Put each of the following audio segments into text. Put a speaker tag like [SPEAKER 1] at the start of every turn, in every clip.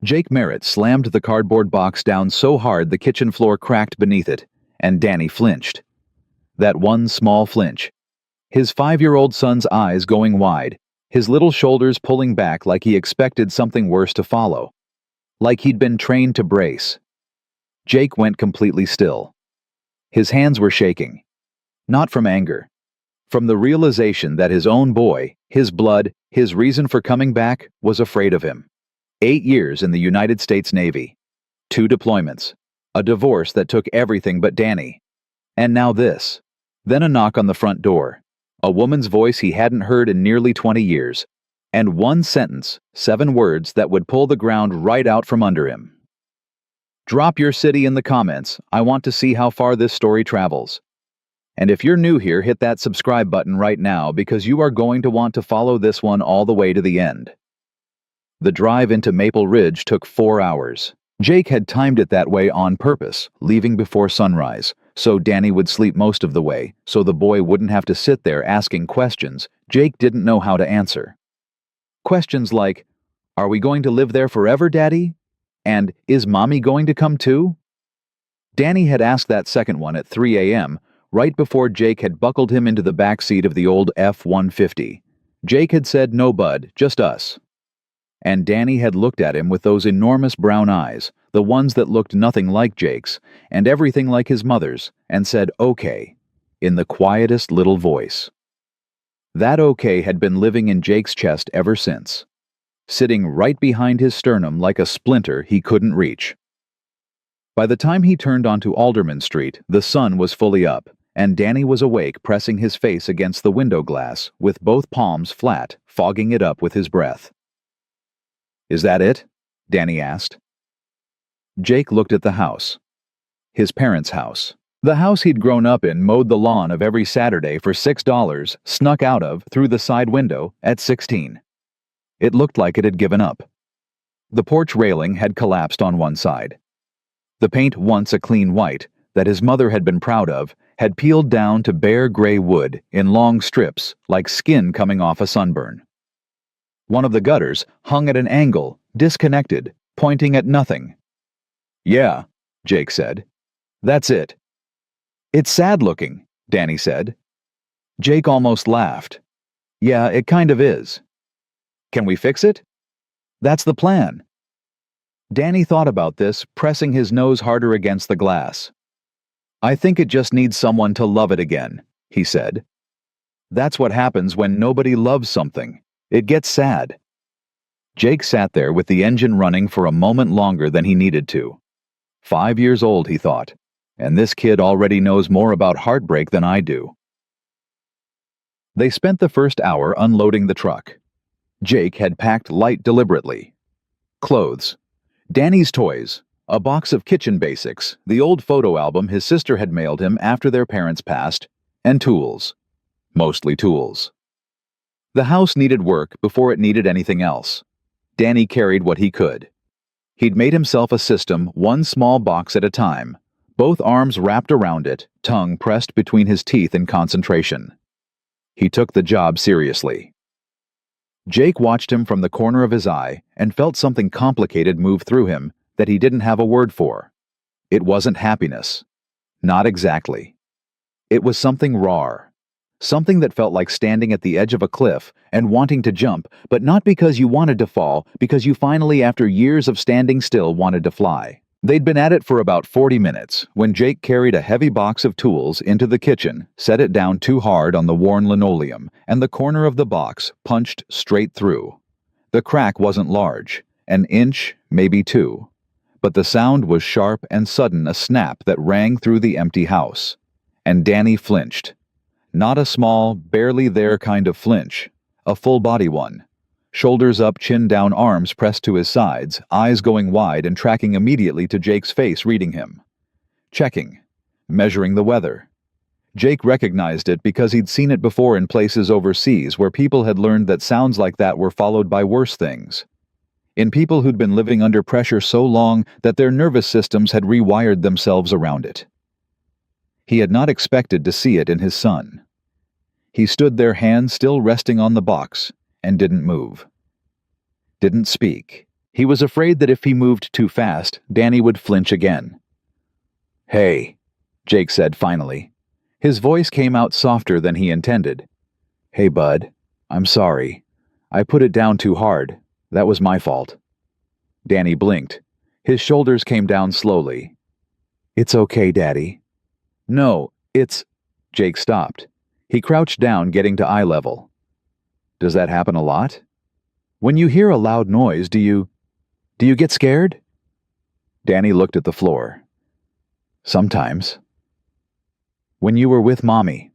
[SPEAKER 1] Jake Merritt slammed the cardboard box down so hard the kitchen floor cracked beneath it, and Danny flinched. That one small flinch. His 5-year-old son's eyes going wide, his little shoulders pulling back like he expected something worse to follow. Like he'd been trained to brace. Jake went completely still. His hands were shaking. Not from anger. From the realization that his own boy, his blood, his reason for coming back, was afraid of him. 8 years in the United States Navy. 2 deployments. A divorce that took everything but Danny. And now this. Then a knock on the front door. A woman's voice he hadn't heard in nearly 20 years. And one sentence, 7 words that would pull the ground right out from under him. Drop your city in the comments. I want to see how far this story travels. And if you're new here, hit that subscribe button right now because you are going to want to follow this one all the way to the end. The drive into Maple Ridge took 4 hours. Jake had timed it that way on purpose, leaving before sunrise, so Danny would sleep most of the way, so the boy wouldn't have to sit there asking questions Jake didn't know how to answer. Questions like, "Are we going to live there forever, Daddy?" And "Is Mommy going to come too?" Danny had asked that second one at 3 a.m., right before Jake had buckled him into the back seat of the old F-150. Jake had said, "No, bud, just us." And Danny had looked at him with those enormous brown eyes, the ones that looked nothing like Jake's, and everything like his mother's, and said, "Okay," in the quietest little voice. That okay had been living in Jake's chest ever since, sitting right behind his sternum like a splinter he couldn't reach. By the time he turned onto Alderman Street, the sun was fully up, and Danny was awake, pressing his face against the window glass, with both palms flat, fogging it up with his breath. "Is that it?" Danny asked. Jake looked at the house. His parents' house. The house he'd grown up in, mowed the lawn of every Saturday for $6, snuck out of through the side window at 16. It looked like it had given up. The porch railing had collapsed on one side. The paint, once a clean white, that his mother had been proud of, had peeled down to bare gray wood in long strips, like skin coming off a sunburn. One of the gutters hung at an angle, disconnected, pointing at nothing. "Yeah," Jake said. "That's it." "It's sad looking," Danny said. Jake almost laughed. "Yeah, it kind of is." "Can we fix it?" "That's the plan." Danny thought about this, pressing his nose harder against the glass. "I think it just needs someone to love it again," he said. "That's what happens when nobody loves something. It gets sad." Jake sat there with the engine running for a moment longer than he needed to. 5 years old, he thought, and this kid already knows more about heartbreak than I do. They spent the first hour unloading the truck. Jake had packed light deliberately. Clothes. Danny's toys, a box of kitchen basics, the old photo album his sister had mailed him after their parents passed, and tools. Mostly tools. The house needed work before it needed anything else. Danny carried what he could. He'd made himself a system, one small box at a time, both arms wrapped around it, tongue pressed between his teeth in concentration. He took the job seriously. Jake watched him from the corner of his eye and felt something complicated move through him that he didn't have a word for. It wasn't happiness. Not exactly. It was something raw. Something that felt like standing at the edge of a cliff and wanting to jump, but not because you wanted to fall, because you finally, after years of standing still, wanted to fly. They'd been at it for about 40 minutes when Jake carried a heavy box of tools into the kitchen, set it down too hard on the worn linoleum, and the corner of the box punched straight through. The crack wasn't large, an inch, maybe 2. But the sound was sharp and sudden, a snap that rang through the empty house. And Danny flinched. Not a small, barely there kind of flinch, a full-body one. Shoulders up, chin down, arms pressed to his sides, eyes going wide and tracking immediately to Jake's face, reading him. Checking. Measuring the weather. Jake recognized it because he'd seen it before in places overseas where people had learned that sounds like that were followed by worse things. In people who'd been living under pressure so long that their nervous systems had rewired themselves around it. He had not expected to see it in his son. He stood there, hands still resting on the box, and didn't move. Didn't speak. He was afraid that if he moved too fast, Danny would flinch again. "Hey," Jake said finally. His voice came out softer than he intended. "Hey, bud. I'm sorry. I put it down too hard. That was my fault." Danny blinked. His shoulders came down slowly. "It's okay, Daddy." "No, it's—" Jake stopped. He crouched down, getting to eye level. "Does that happen a lot? When you hear a loud noise, do you get scared?" Danny looked at the floor. "Sometimes." "When you were with Mommy."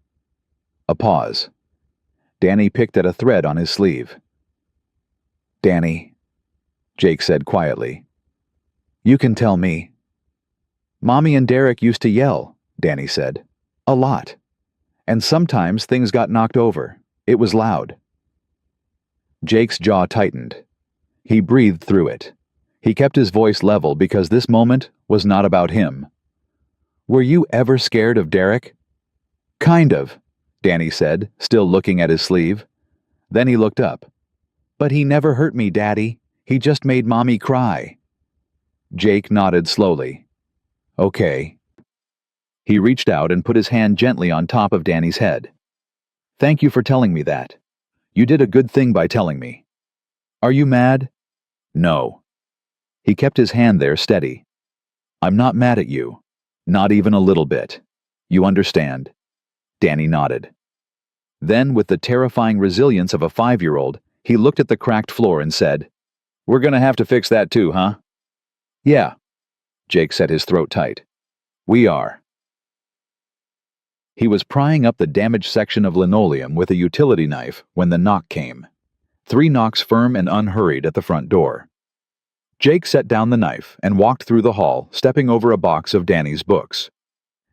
[SPEAKER 1] A pause. Danny picked at a thread on his sleeve. "Danny," Jake said quietly, "you can tell me." "Mommy and Derek used to yell," Danny said. "A lot. And sometimes things got knocked over. It was loud." Jake's jaw tightened. He breathed through it. He kept his voice level because this moment was not about him. "Were you ever scared of Derek?" "Kind of," Danny said, still looking at his sleeve. Then he looked up. "But he never hurt me, Daddy. He just made Mommy cry." Jake nodded slowly. "Okay." He reached out and put his hand gently on top of Danny's head. "Thank you for telling me that. You did a good thing by telling me." "Are you mad?" "No." He kept his hand there steady. "I'm not mad at you. Not even a little bit. You understand?" Danny nodded. Then, with the terrifying resilience of a 5-year-old, he looked at the cracked floor and said, "We're gonna have to fix that too, huh?" "Yeah." Jake set his throat tight. "We are." He was prying up the damaged section of linoleum with a utility knife when the knock came. 3 knocks firm and unhurried at the front door. Jake set down the knife and walked through the hall, stepping over a box of Danny's books.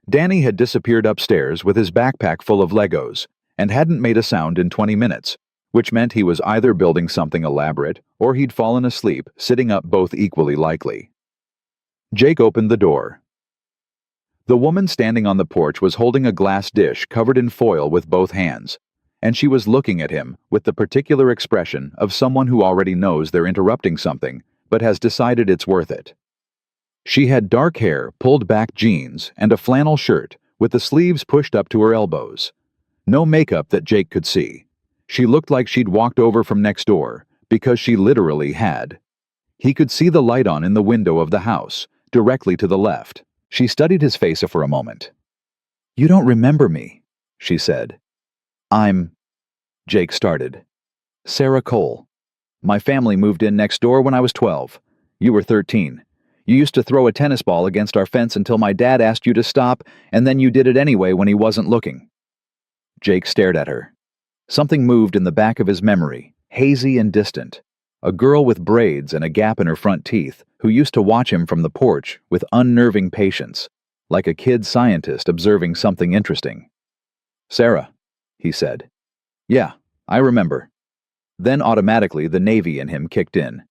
[SPEAKER 1] Danny had disappeared upstairs with his backpack full of Legos and hadn't made a sound in 20 minutes, which meant he was either building something elaborate or he'd fallen asleep, sitting up, both equally likely. Jake opened the door. The woman standing on the porch was holding a glass dish covered in foil with both hands, and she was looking at him with the particular expression of someone who already knows they're interrupting something, but has decided it's worth it. She had dark hair, pulled back jeans, and a flannel shirt with the sleeves pushed up to her elbows. No makeup that Jake could see. She looked like she'd walked over from next door, because she literally had. He could see the light on in the window of the house, directly to the left. She studied his face for a moment. "You don't remember me," she said. "I'm—" Jake started. "Sarah Cole. My family moved in next door when I was 12. You were 13. You used to throw a tennis ball against our fence until my dad asked you to stop, and then you did it anyway when he wasn't looking." Jake stared at her. Something moved in the back of his memory, hazy and distant. A girl with braids and a gap in her front teeth who used to watch him from the porch with unnerving patience, like a kid scientist observing something interesting. "Sarah," he said. "Yeah, I remember." Then automatically the Navy in him kicked in.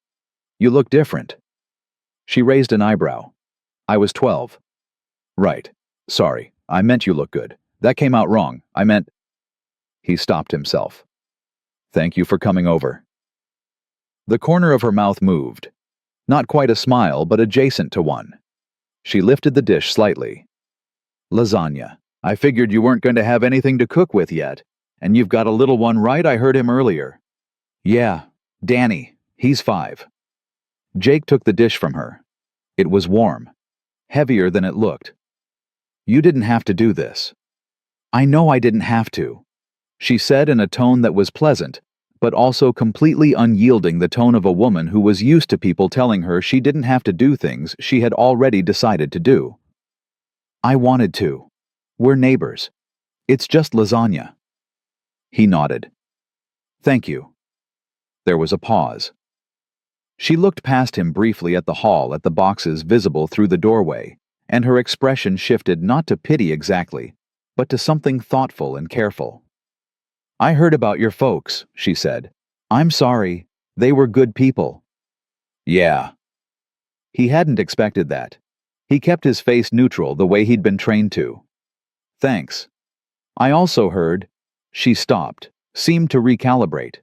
[SPEAKER 1] "You look different." She raised an eyebrow. "I was 12. "Right. Sorry. I meant you look good. That came out wrong. I meant—" He stopped himself. "Thank you for coming over." The corner of her mouth moved. Not quite a smile, but adjacent to one. She lifted the dish slightly. "Lasagna. I figured you weren't going to have anything to cook with yet. And you've got a little one, right? I heard him earlier." "Yeah. Danny. He's 5. Jake took the dish from her. It was warm. Heavier than it looked. "You didn't have to do this." "I know I didn't have to," she said in a tone that was pleasant, but also completely unyielding, the tone of a woman who was used to people telling her she didn't have to do things she had already decided to do. "I wanted to. We're neighbors. It's just lasagna." He nodded. "Thank you." There was a pause. She looked past him briefly at the hall, at the boxes visible through the doorway, and her expression shifted not to pity exactly, but to something thoughtful and careful. "I heard about your folks," she said. "I'm sorry. They were good people." "Yeah." He hadn't expected that. He kept his face neutral the way he'd been trained to. "Thanks. I also heard—" She stopped, seemed to recalibrate.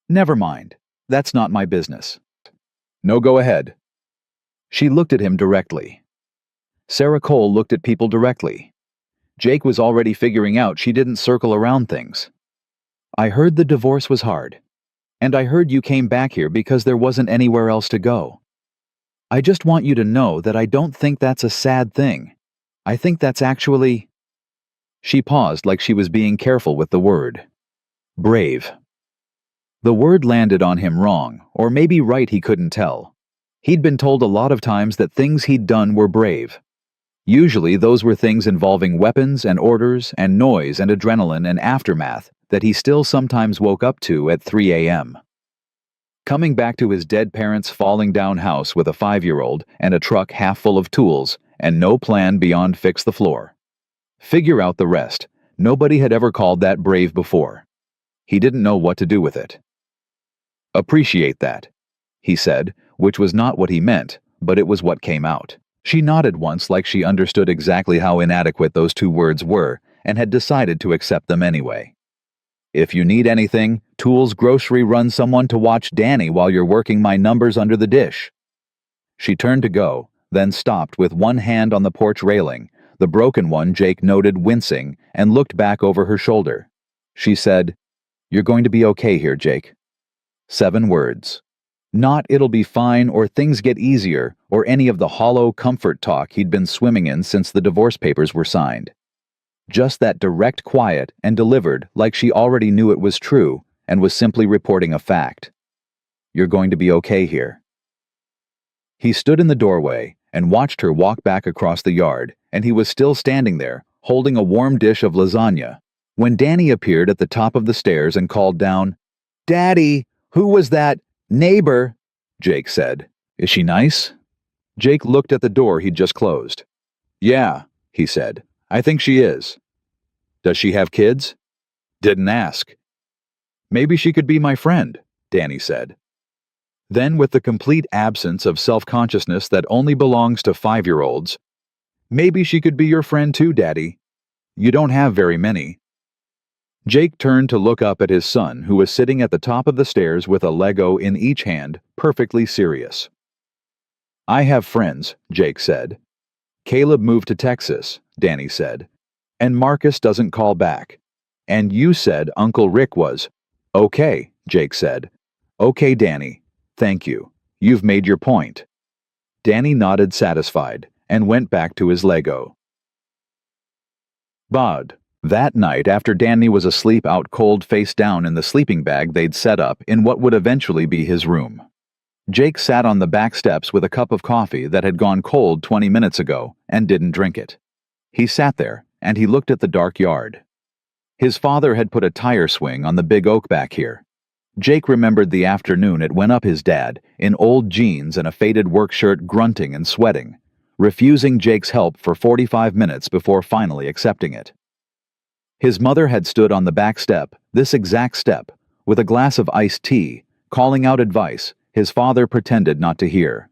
[SPEAKER 1] "Never mind. That's not my business." No, go ahead. She looked at him directly. Sarah Cole looked at people directly. Jake was already figuring out she didn't circle around things. I heard the divorce was hard. And I heard you came back here because there wasn't anywhere else to go. I just want you to know that I don't think that's a sad thing. I think that's actually... She paused like she was being careful with the word. Brave. The word landed on him wrong, or maybe right, he couldn't tell. He'd been told a lot of times that things he'd done were brave. Usually those were things involving weapons and orders and noise and adrenaline and aftermath that he still sometimes woke up to at 3 a.m. Coming back to his dead parents' falling down house with a 5-year-old and a truck half full of tools and no plan beyond fix the floor. Figure out the rest. Nobody had ever called that brave before. He didn't know what to do with it. Appreciate that, he said, which was not what he meant, but it was what came out. She nodded once like she understood exactly how inadequate those 2 words were and had decided to accept them anyway. If you need anything, Tools Grocery runs someone to watch Danny while you're working my numbers under the dish. She turned to go, then stopped with one hand on the porch railing, the broken one Jake noted wincing, and looked back over her shoulder. She said, "You're going to be okay here, Jake." 7 words. Not "it'll be fine" or "things get easier" or any of the hollow comfort talk he'd been swimming in since the divorce papers were signed. Just that direct quiet and delivered like she already knew it was true and was simply reporting a fact. You're going to be okay here. He stood in the doorway and watched her walk back across the yard, and he was still standing there, holding a warm dish of lasagna, when Danny appeared at the top of the stairs and called down, "Daddy, who was that neighbor?" Jake said. "Is she nice?" Jake looked at the door he'd just closed. "Yeah," he said. "I think she is." "Does she have kids?" "Didn't ask." "Maybe she could be my friend," Danny said. Then, with the complete absence of self-consciousness that only belongs to 5-year-olds, "Maybe she could be your friend too, Daddy. You don't have very many." Jake turned to look up at his son, who was sitting at the top of the stairs with a Lego in each hand, perfectly serious. "I have friends," Jake said. "Caleb moved to Texas," Danny said. "And Marcus doesn't call back. And you said Uncle Rick was..." "Okay," Jake said. "Okay, Danny. Thank you. You've made your point." Danny nodded satisfied and went back to his Lego. Bod. That night, after Danny was asleep out cold face down in the sleeping bag they'd set up in what would eventually be his room, Jake sat on the back steps with a cup of coffee that had gone cold 20 minutes ago and didn't drink it. He sat there, and he looked at the dark yard. His father had put a tire swing on the big oak back here. Jake remembered the afternoon it went up his dad, in old jeans and a faded work shirt, grunting and sweating, refusing Jake's help for 45 minutes before finally accepting it. His mother had stood on the back step, this exact step, with a glass of iced tea, calling out advice his father pretended not to hear.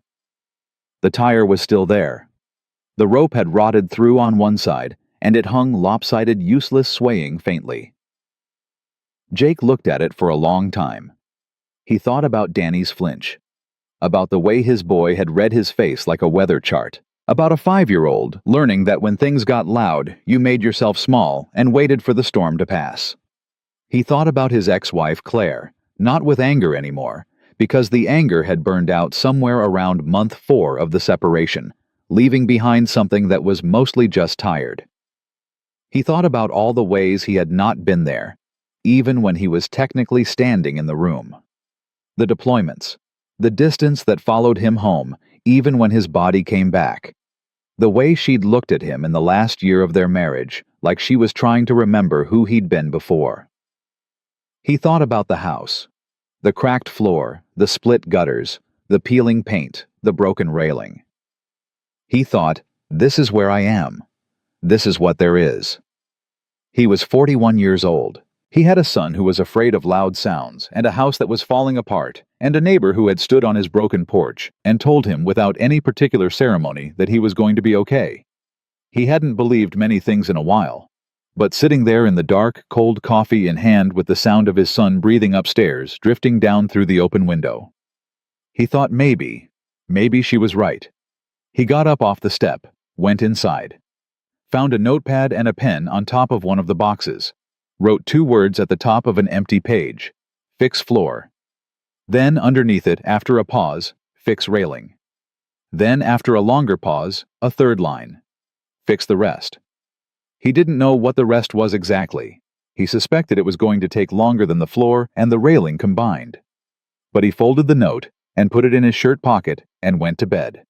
[SPEAKER 1] The tire was still there. The rope had rotted through on one side, and it hung lopsided, useless, swaying faintly. Jake looked at it for a long time. He thought about Danny's flinch, about the way his boy had read his face like a weather chart, about a 5-year-old learning that when things got loud, you made yourself small and waited for the storm to pass. He thought about his ex-wife, Claire, not with anger anymore, because the anger had burned out somewhere around month 4 of the separation, leaving behind something that was mostly just tired. He thought about all the ways he had not been there, even when he was technically standing in the room. The deployments, the distance that followed him home, even when his body came back. The way she'd looked at him in the last year of their marriage, like she was trying to remember who he'd been before. He thought about the house. The cracked floor, the split gutters, the peeling paint, the broken railing. He thought, this is where I am. This is what there is. He was 41 years old. He had a son who was afraid of loud sounds, and a house that was falling apart, and a neighbor who had stood on his broken porch and told him without any particular ceremony that he was going to be okay. He hadn't believed many things in a while, but sitting there in the dark, cold coffee in hand with the sound of his son breathing upstairs drifting down through the open window, He thought maybe she was right. He got up off the step, went inside, found a notepad and a pen on top of one of the boxes, wrote 2 words at the top of an empty page: fix floor. Then underneath it, after a pause, fix railing. Then after a longer pause, a 3rd line: fix the rest. He didn't know what the rest was exactly. He suspected it was going to take longer than the floor and the railing combined. But he folded the note and put it in his shirt pocket and went to bed.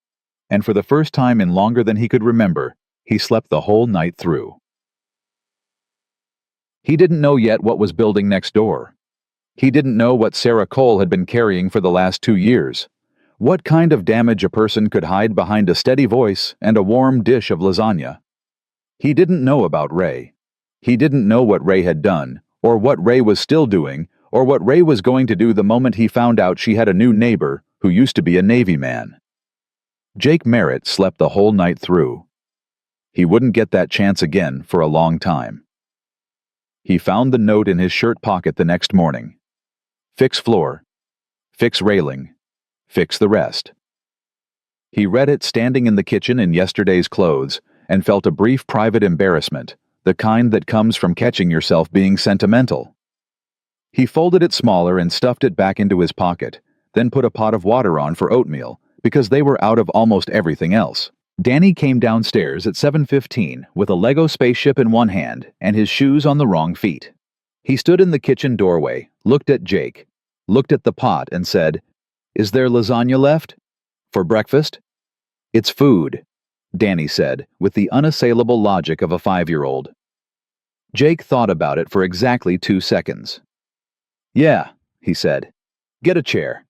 [SPEAKER 1] And for the first time in longer than he could remember, he slept the whole night through. He didn't know yet what was building next door. He didn't know what Sarah Cole had been carrying for the last 2 years. What kind of damage a person could hide behind a steady voice and a warm dish of lasagna. He didn't know about Ray. He didn't know what Ray had done, or what Ray was still doing, or what Ray was going to do the moment he found out she had a new neighbor who used to be a Navy man. Jake Merritt slept the whole night through. He wouldn't get that chance again for a long time. He found the note in his shirt pocket the next morning. Fix floor. Fix railing. Fix the rest. He read it standing in the kitchen in yesterday's clothes and felt a brief private embarrassment, the kind that comes from catching yourself being sentimental. He folded it smaller and stuffed it back into his pocket, then put a pot of water on for oatmeal, because they were out of almost everything else. Danny came downstairs at 7:15 with a Lego spaceship in one hand and his shoes on the wrong feet. He stood in the kitchen doorway, looked at Jake, looked at the pot and said, "Is there lasagna left? For breakfast?" "It's food," Danny said, with the unassailable logic of a 5-year-old. Jake thought about it for exactly 2 seconds. "Yeah," he said. "Get a chair."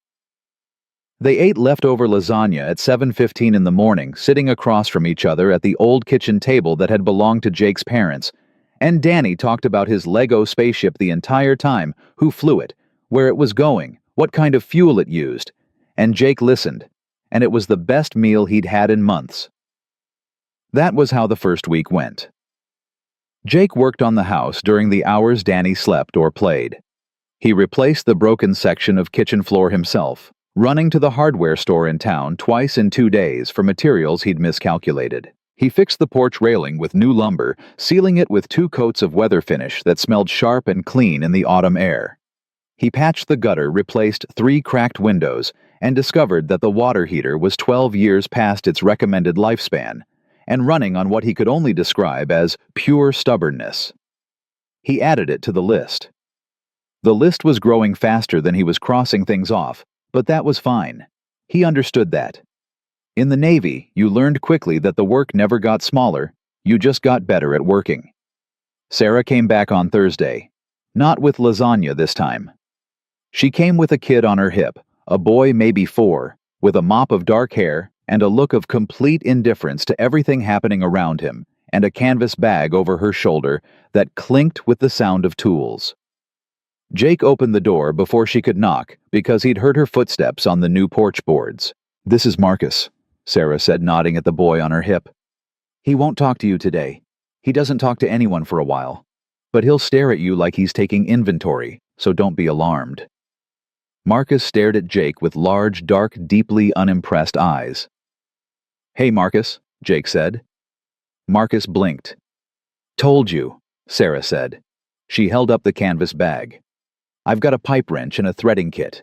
[SPEAKER 1] They ate leftover lasagna at 7:15 in the morning, sitting across from each other at the old kitchen table that had belonged to Jake's parents, and Danny talked about his Lego spaceship the entire time, who flew it, where it was going, what kind of fuel it used, and Jake listened, and it was the best meal he'd had in months. That was how the first week went. Jake worked on the house during the hours Danny slept or played. He replaced the broken section of kitchen floor himself, running to the hardware store in town twice in 2 days for materials he'd miscalculated. He fixed the porch railing with new lumber, sealing it with 2 coats of weather finish that smelled sharp and clean in the autumn air. He patched the gutter, replaced 3 cracked windows, and discovered that the water heater was 12 years past its recommended lifespan, and running on what he could only describe as pure stubbornness. He added it to the list. The list was growing faster than he was crossing things off, but that was fine. He understood that. In the Navy, you learned quickly that the work never got smaller, you just got better at working. Sarah came back on Thursday, not with lasagna this time. She came with a kid on her hip, a boy maybe 4, with a mop of dark hair and a look of complete indifference to everything happening around him, and a canvas bag over her shoulder that clinked with the sound of tools. Jake opened the door before she could knock because he'd heard her footsteps on the new porch boards. "This is Marcus," Sarah said, nodding at the boy on her hip. "He won't talk to you today. He doesn't talk to anyone for a while. But he'll stare at you like he's taking inventory, so don't be alarmed." Marcus stared at Jake with large, dark, deeply unimpressed eyes. "Hey, Marcus," Jake said. Marcus blinked. "Told you," Sarah said. She held up the canvas bag. "I've got a pipe wrench and a threading kit.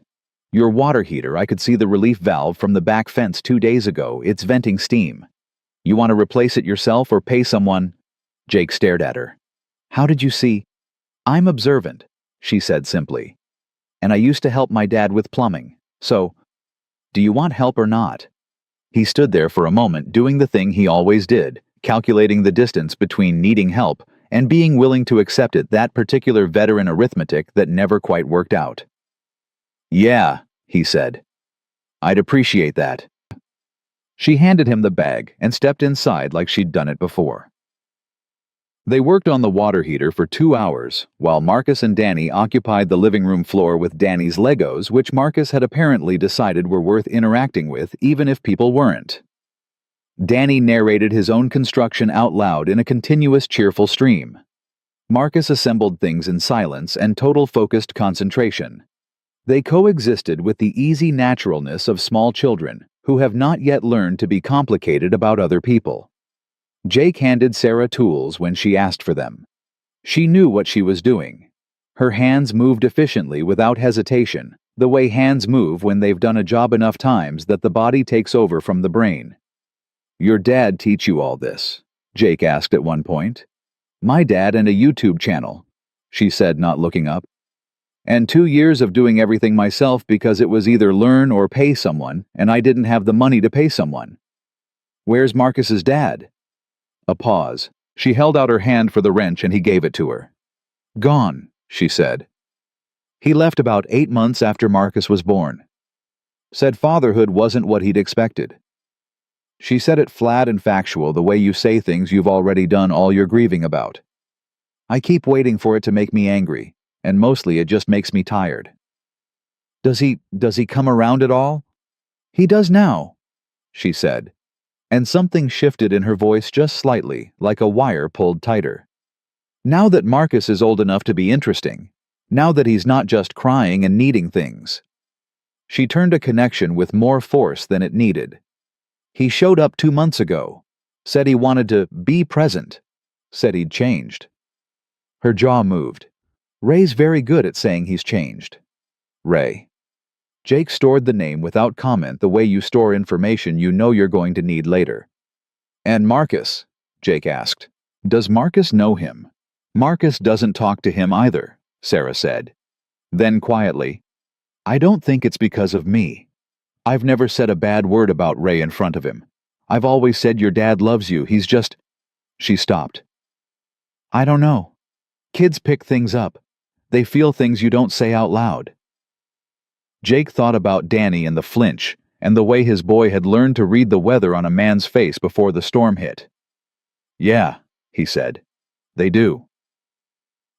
[SPEAKER 1] Your water heater, I could see the relief valve from the back fence 2 days ago. It's venting steam. You want to replace it yourself or pay someone?" Jake stared at her. "How did you see?" "I'm observant," she said simply. "And I used to help my dad with plumbing. So, do you want help or not?" He stood there for a moment doing the thing he always did, calculating the distance between needing help and being willing to accept it, that particular veteran arithmetic that never quite worked out. "Yeah," he said. "I'd appreciate that." She handed him the bag and stepped inside like she'd done it before. They worked on the water heater for 2 hours, while Marcus and Danny occupied the living room floor with Danny's Legos, which Marcus had apparently decided were worth interacting with even if people weren't. Danny narrated his own construction out loud in a continuous cheerful stream. Marcus assembled things in silence and total focused concentration. They coexisted with the easy naturalness of small children who have not yet learned to be complicated about other people. Jake handed Sarah tools when she asked for them. She knew what she was doing. Her hands moved efficiently without hesitation, the way hands move when they've done a job enough times that the body takes over from the brain. "Your dad teach you all this?" Jake asked at one point. "My dad and a YouTube channel," she said, not looking up. "And 2 years of doing everything myself because it was either learn or pay someone, and I didn't have the money to pay someone." "Where's Marcus's dad?" A pause. She held out her hand for the wrench and he gave it to her. "Gone," she said. "He left about 8 months after Marcus was born. Said fatherhood wasn't what he'd expected." She said it flat and factual, the way you say things you've already done all your grieving about. "I keep waiting for it to make me angry, and mostly it just makes me tired." Does he come around at all?" "He does now," she said, and something shifted in her voice just slightly, like a wire pulled tighter. "Now that Marcus is old enough to be interesting, now that he's not just crying and needing things." She turned a connection with more force than it needed. "He showed up 2 months ago, said he wanted to be present, said he'd changed." Her jaw moved. "Ray's very good at saying he's changed." Ray. Jake stored the name without comment, the way you store information you know you're going to need later. "And Marcus?" Jake asked. "Does Marcus know him?" "Marcus doesn't talk to him either," Sarah said. Then quietly, "I don't think it's because of me. I've never said a bad word about Ray in front of him. I've always said your dad loves you, he's just—" She stopped. "I don't know. Kids pick things up. They feel things you don't say out loud." Jake thought about Danny and the flinch, and the way his boy had learned to read the weather on a man's face before the storm hit. "Yeah," he said. "They do."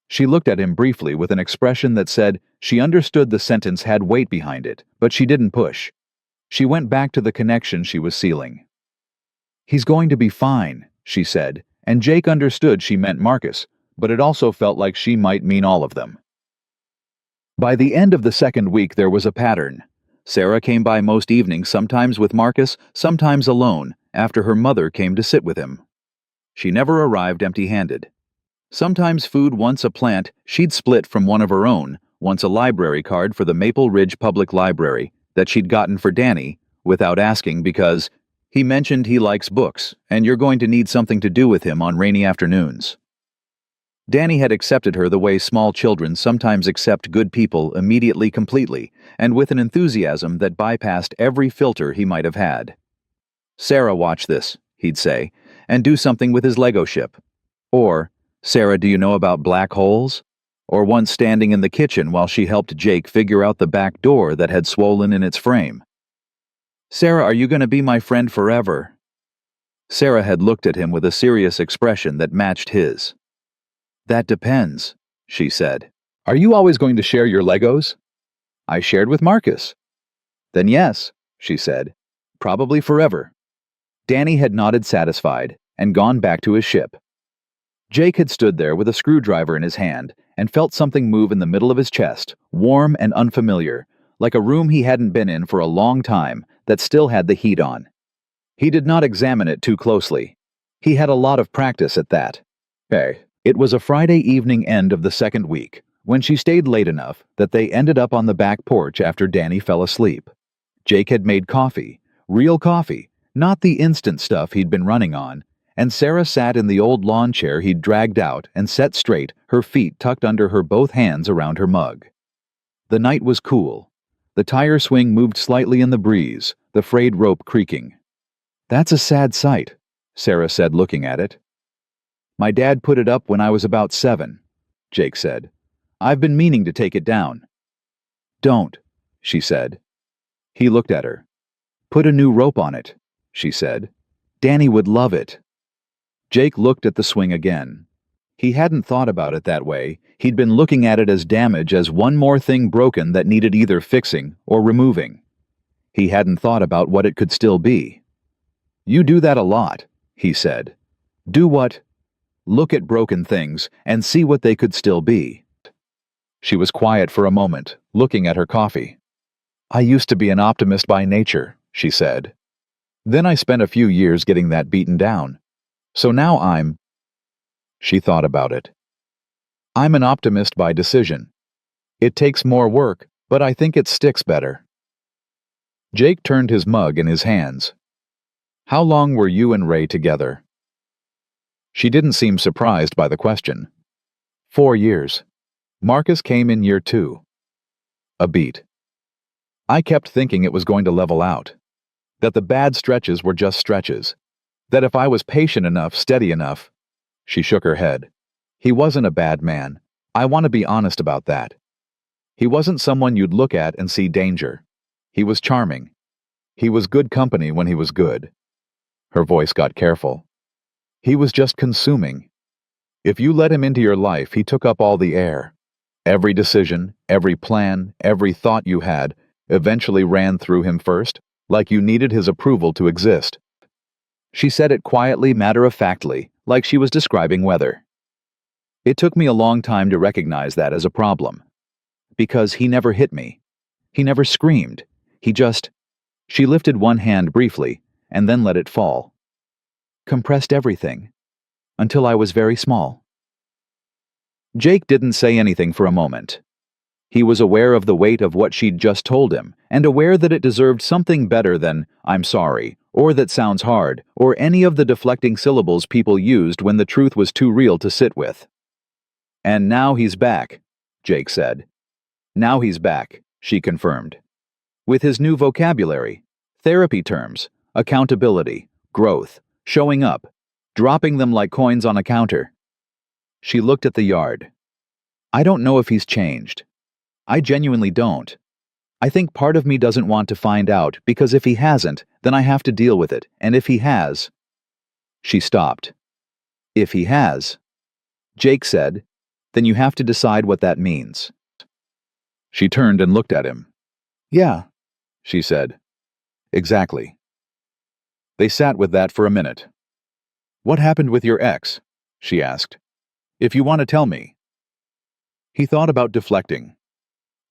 [SPEAKER 1] She looked at him briefly with an expression that said she understood the sentence had weight behind it, but she didn't push. She went back to the connection she was sealing. "He's going to be fine," she said, and Jake understood she meant Marcus, but it also felt like she might mean all of them. By the end of the second week there was a pattern. Sarah came by most evenings, sometimes with Marcus, sometimes alone, after her mother came to sit with him. She never arrived empty-handed. Sometimes food, once a plant she'd split from one of her own, once a library card for the Maple Ridge Public Library that she'd gotten for Danny, without asking because he mentioned he likes books and you're going to need something to do with him on rainy afternoons. Danny had accepted her the way small children sometimes accept good people immediately, completely, and with an enthusiasm that bypassed every filter he might have had. "Sarah, watch this," he'd say, and do something with his Lego ship. Or, "Sarah, do you know about black holes?" Or once standing in the kitchen while she helped Jake figure out the back door that had swollen in its frame. "Sarah, are you going to be my friend forever?" Sarah had looked at him with a serious expression that matched his. "That depends," she said. "Are you always going to share your Legos?" "I shared with Marcus." "Then yes," she said. "Probably forever." Danny had nodded satisfied and gone back to his ship. Jake had stood there with a screwdriver in his hand and felt something move in the middle of his chest, warm and unfamiliar, like a room he hadn't been in for a long time that still had the heat on. He did not examine it too closely. He had a lot of practice at that. It was a Friday evening end of the second week, when she stayed late enough that they ended up on the back porch after Danny fell asleep. Jake had made coffee, real coffee, not the instant stuff he'd been running on, and Sarah sat in the old lawn chair he'd dragged out and set straight, her feet tucked under her, both hands around her mug. The night was cool. The tire swing moved slightly in the breeze, the frayed rope creaking. "That's a sad sight," Sarah said, looking at it. "My dad put it up when I was about 7, Jake said. "I've been meaning to take it down." "Don't," she said. He looked at her. "Put a new rope on it," she said. "Danny would love it." Jake looked at the swing again. He hadn't thought about it that way. He'd been looking at it as damage, as one more thing broken that needed either fixing or removing. He hadn't thought about what it could still be. "You do that a lot," he said. "Do what?" "Look at broken things and see what they could still be." She was quiet for a moment, looking at her coffee. I used to be an optimist by nature, she said. Then I spent a few years getting that beaten down. So now She thought about it. I'm an optimist by decision. It takes more work, but I think it sticks better. Jake turned his mug in his hands. How long were you and Ray together? She didn't seem surprised by the question. 4 years. Marcus came in year 2. A beat. I kept thinking it was going to level out. That the bad stretches were just stretches. That if I was patient enough, steady enough. She shook her head. He wasn't a bad man. I want to be honest about that. He wasn't someone you'd look at and see danger. He was charming. He was good company when he was good. Her voice got careful. He was just consuming. If you let him into your life, he took up all the air. Every decision, every plan, every thought you had eventually ran through him first, like you needed his approval to exist. She said it quietly, matter-of-factly, like she was describing weather. It took me a long time to recognize that as a problem. Because he never hit me. He never screamed. He just... She lifted one hand briefly, and then let it fall. Compressed everything. Until I was very small. Jake didn't say anything for a moment. He was aware of the weight of what she'd just told him, and aware that it deserved something better than, I'm sorry, or that sounds hard, or any of the deflecting syllables people used when the truth was too real to sit with. And now he's back, Jake said. Now he's back, she confirmed. With his new vocabulary, therapy terms, accountability, growth, showing up, dropping them like coins on a counter. She looked at the yard. I don't know if he's changed. I genuinely don't. I think part of me doesn't want to find out, because if he hasn't, then I have to deal with it, and if he has... She stopped. If he has, Jake said, then you have to decide what that means. She turned and looked at him. Yeah, she said. Exactly. They sat with that for a minute. What happened with your ex? She asked. If you want to tell me. He thought about deflecting.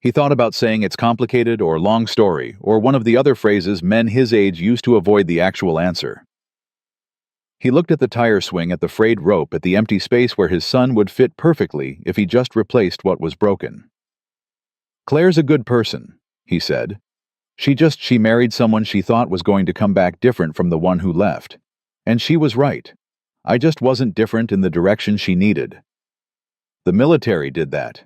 [SPEAKER 1] He thought about saying it's complicated or long story, or one of the other phrases men his age used to avoid the actual answer. He looked at the tire swing at the frayed rope at the empty space where his son would fit perfectly if he just replaced what was broken. Claire's a good person, he said. She married someone she thought was going to come back different from the one who left. And she was right. I just wasn't different in the direction she needed. The military did that.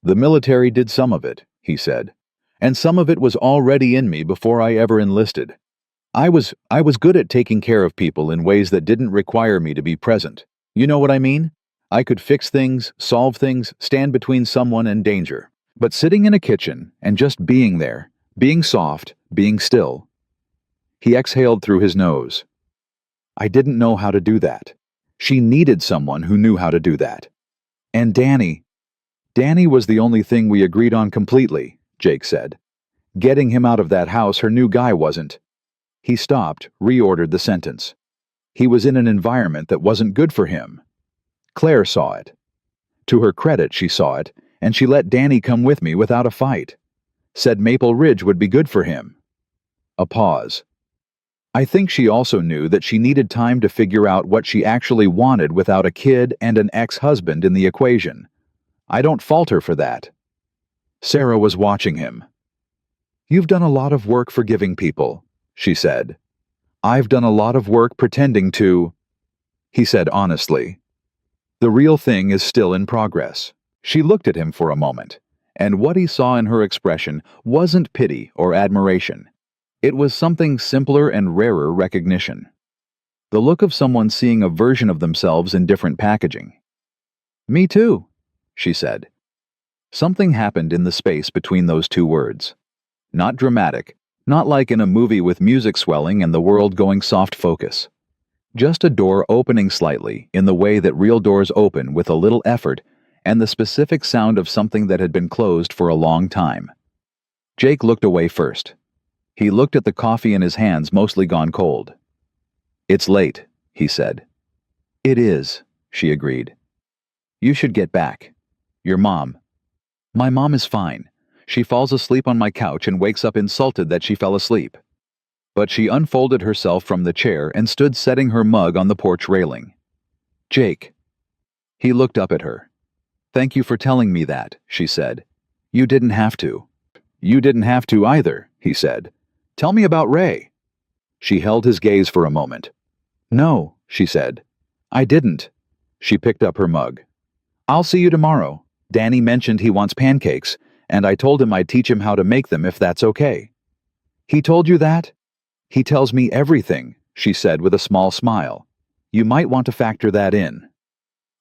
[SPEAKER 1] The military did some of it, he said, and some of it was already in me before I ever enlisted. I was good at taking care of people in ways that didn't require me to be present. You know what I mean? I could fix things, solve things, stand between someone and danger. But sitting in a kitchen and just being there, being soft, being still. He exhaled through his nose. I didn't know how to do that. She needed someone who knew how to do that. And Danny was the only thing we agreed on completely, Jake said. Getting him out of that house her new guy wasn't. He stopped, reordered the sentence. He was in an environment that wasn't good for him. Claire saw it. To her credit, she saw it, and she let Danny come with me without a fight. Said Maple Ridge would be good for him. A pause. I think she also knew that she needed time to figure out what she actually wanted without a kid and an ex-husband in the equation. I don't fault her for that. Sarah was watching him. You've done a lot of work forgiving people, she said. I've done a lot of work pretending to... He said honestly. The real thing is still in progress. She looked at him for a moment, and what he saw in her expression wasn't pity or admiration. It was something simpler and rarer recognition. The look of someone seeing a version of themselves in different packaging. Me too, she said. Something happened in the space between those two words. Not dramatic, not like in a movie with music swelling and the world going soft focus. Just a door opening slightly in the way that real doors open with a little effort and the specific sound of something that had been closed for a long time. Jake looked away first. He looked at the coffee in his hands, mostly gone cold. It's late, he said. It is, she agreed. You should get back. Your mom. My mom is fine. She falls asleep on my couch and wakes up insulted that she fell asleep. But she unfolded herself from the chair and stood setting her mug on the porch railing. Jake. He looked up at her. Thank you for telling me that, she said. You didn't have to. You didn't have to either, he said. Tell me about Ray. She held his gaze for a moment. No, she said. I didn't. She picked up her mug. I'll see you tomorrow. Danny mentioned he wants pancakes, and I told him I'd teach him how to make them if that's okay. He told you that? He tells me everything, she said with a small smile. You might want to factor that in.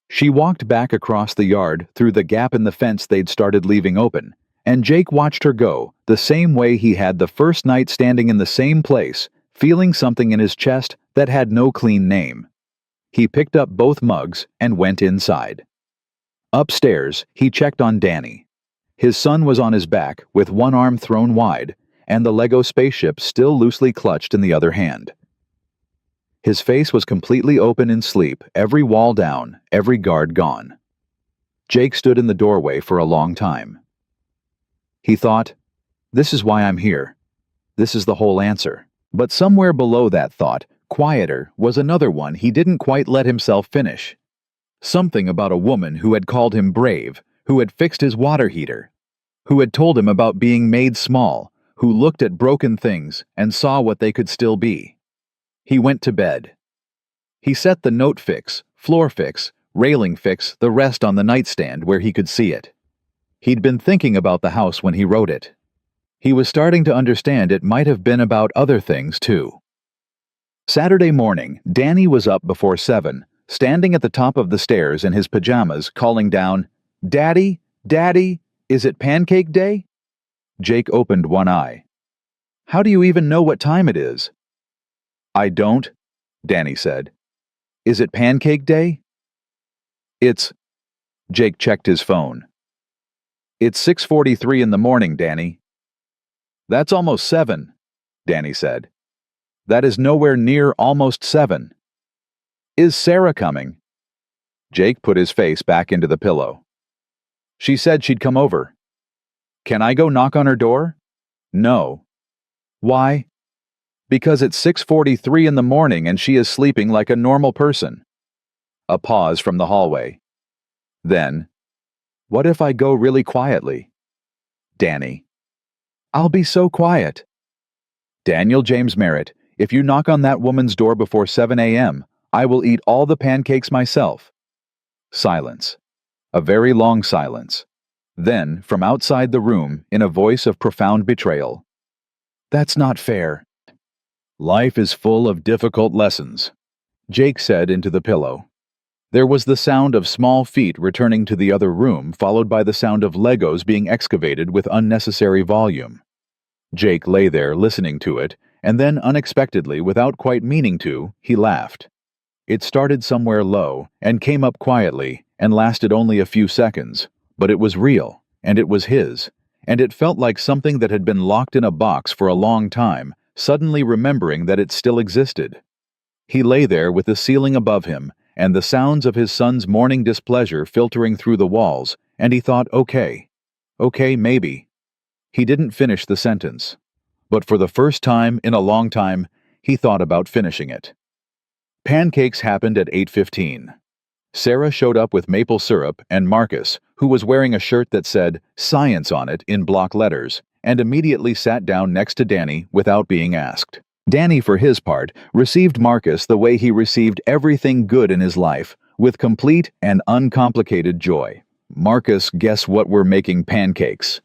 [SPEAKER 1] She walked back across the yard through the gap in the fence they'd started leaving open, and Jake watched her go, the same way he had the first night standing in the same place, feeling something in his chest that had no clean name. He picked up both mugs and went inside. Upstairs, he checked on Danny. His son was on his back, with one arm thrown wide, and the Lego spaceship still loosely clutched in the other hand. His face was completely open in sleep, every wall down, every guard gone. Jake stood in the doorway for a long time. He thought, this is why I'm here. This is the whole answer. But somewhere below that thought, quieter, was another one he didn't quite let himself finish. Something about a woman who had called him brave, who had fixed his water heater, who had told him about being made small, who looked at broken things and saw what they could still be. He went to bed. He set the note fix, floor fix, railing fix, the rest on the nightstand where he could see it. He'd been thinking about the house when he wrote it. He was starting to understand it might have been about other things, too. Saturday morning, Danny was up before 7, standing at the top of the stairs in his pajamas, calling down, Daddy, Daddy, is it pancake day? Jake opened one eye. How do you even know what time it is? I don't, Danny said. Is it pancake day? It's... Jake checked his phone. It's 6:43 in the morning, Danny. That's almost 7, Danny said. That is nowhere near almost 7. Is Sarah coming? Jake put his face back into the pillow. She said she'd come over. Can I go knock on her door? No. Why? Because it's 6:43 in the morning and she is sleeping like a normal person. A pause from the hallway. Then, what if I go really quietly? Danny. I'll be so quiet. Daniel James Merritt, if you knock on that woman's door before 7 a.m., I will eat all the pancakes myself. Silence. A very long silence. Then, from outside the room, in a voice of profound betrayal. That's not fair. Life is full of difficult lessons, Jake said into the pillow. There was the sound of small feet returning to the other room, followed by the sound of Legos being excavated with unnecessary volume. Jake lay there listening to it, and then unexpectedly, without quite meaning to, he laughed. It started somewhere low, and came up quietly, and lasted only a few seconds, but it was real, and it was his, and it felt like something that had been locked in a box for a long time, suddenly remembering that it still existed. He lay there with the ceiling above him, and the sounds of his son's morning displeasure filtering through the walls, and he thought, okay, maybe. He didn't finish the sentence. But for the first time in a long time, he thought about finishing it. Pancakes happened at 8:15. Sarah showed up with maple syrup and Marcus, who was wearing a shirt that said science on it in block letters, and immediately sat down next to Danny without being asked. Danny, for his part, received Marcus the way he received everything good in his life, with complete and uncomplicated joy. Marcus, guess what, we're making pancakes,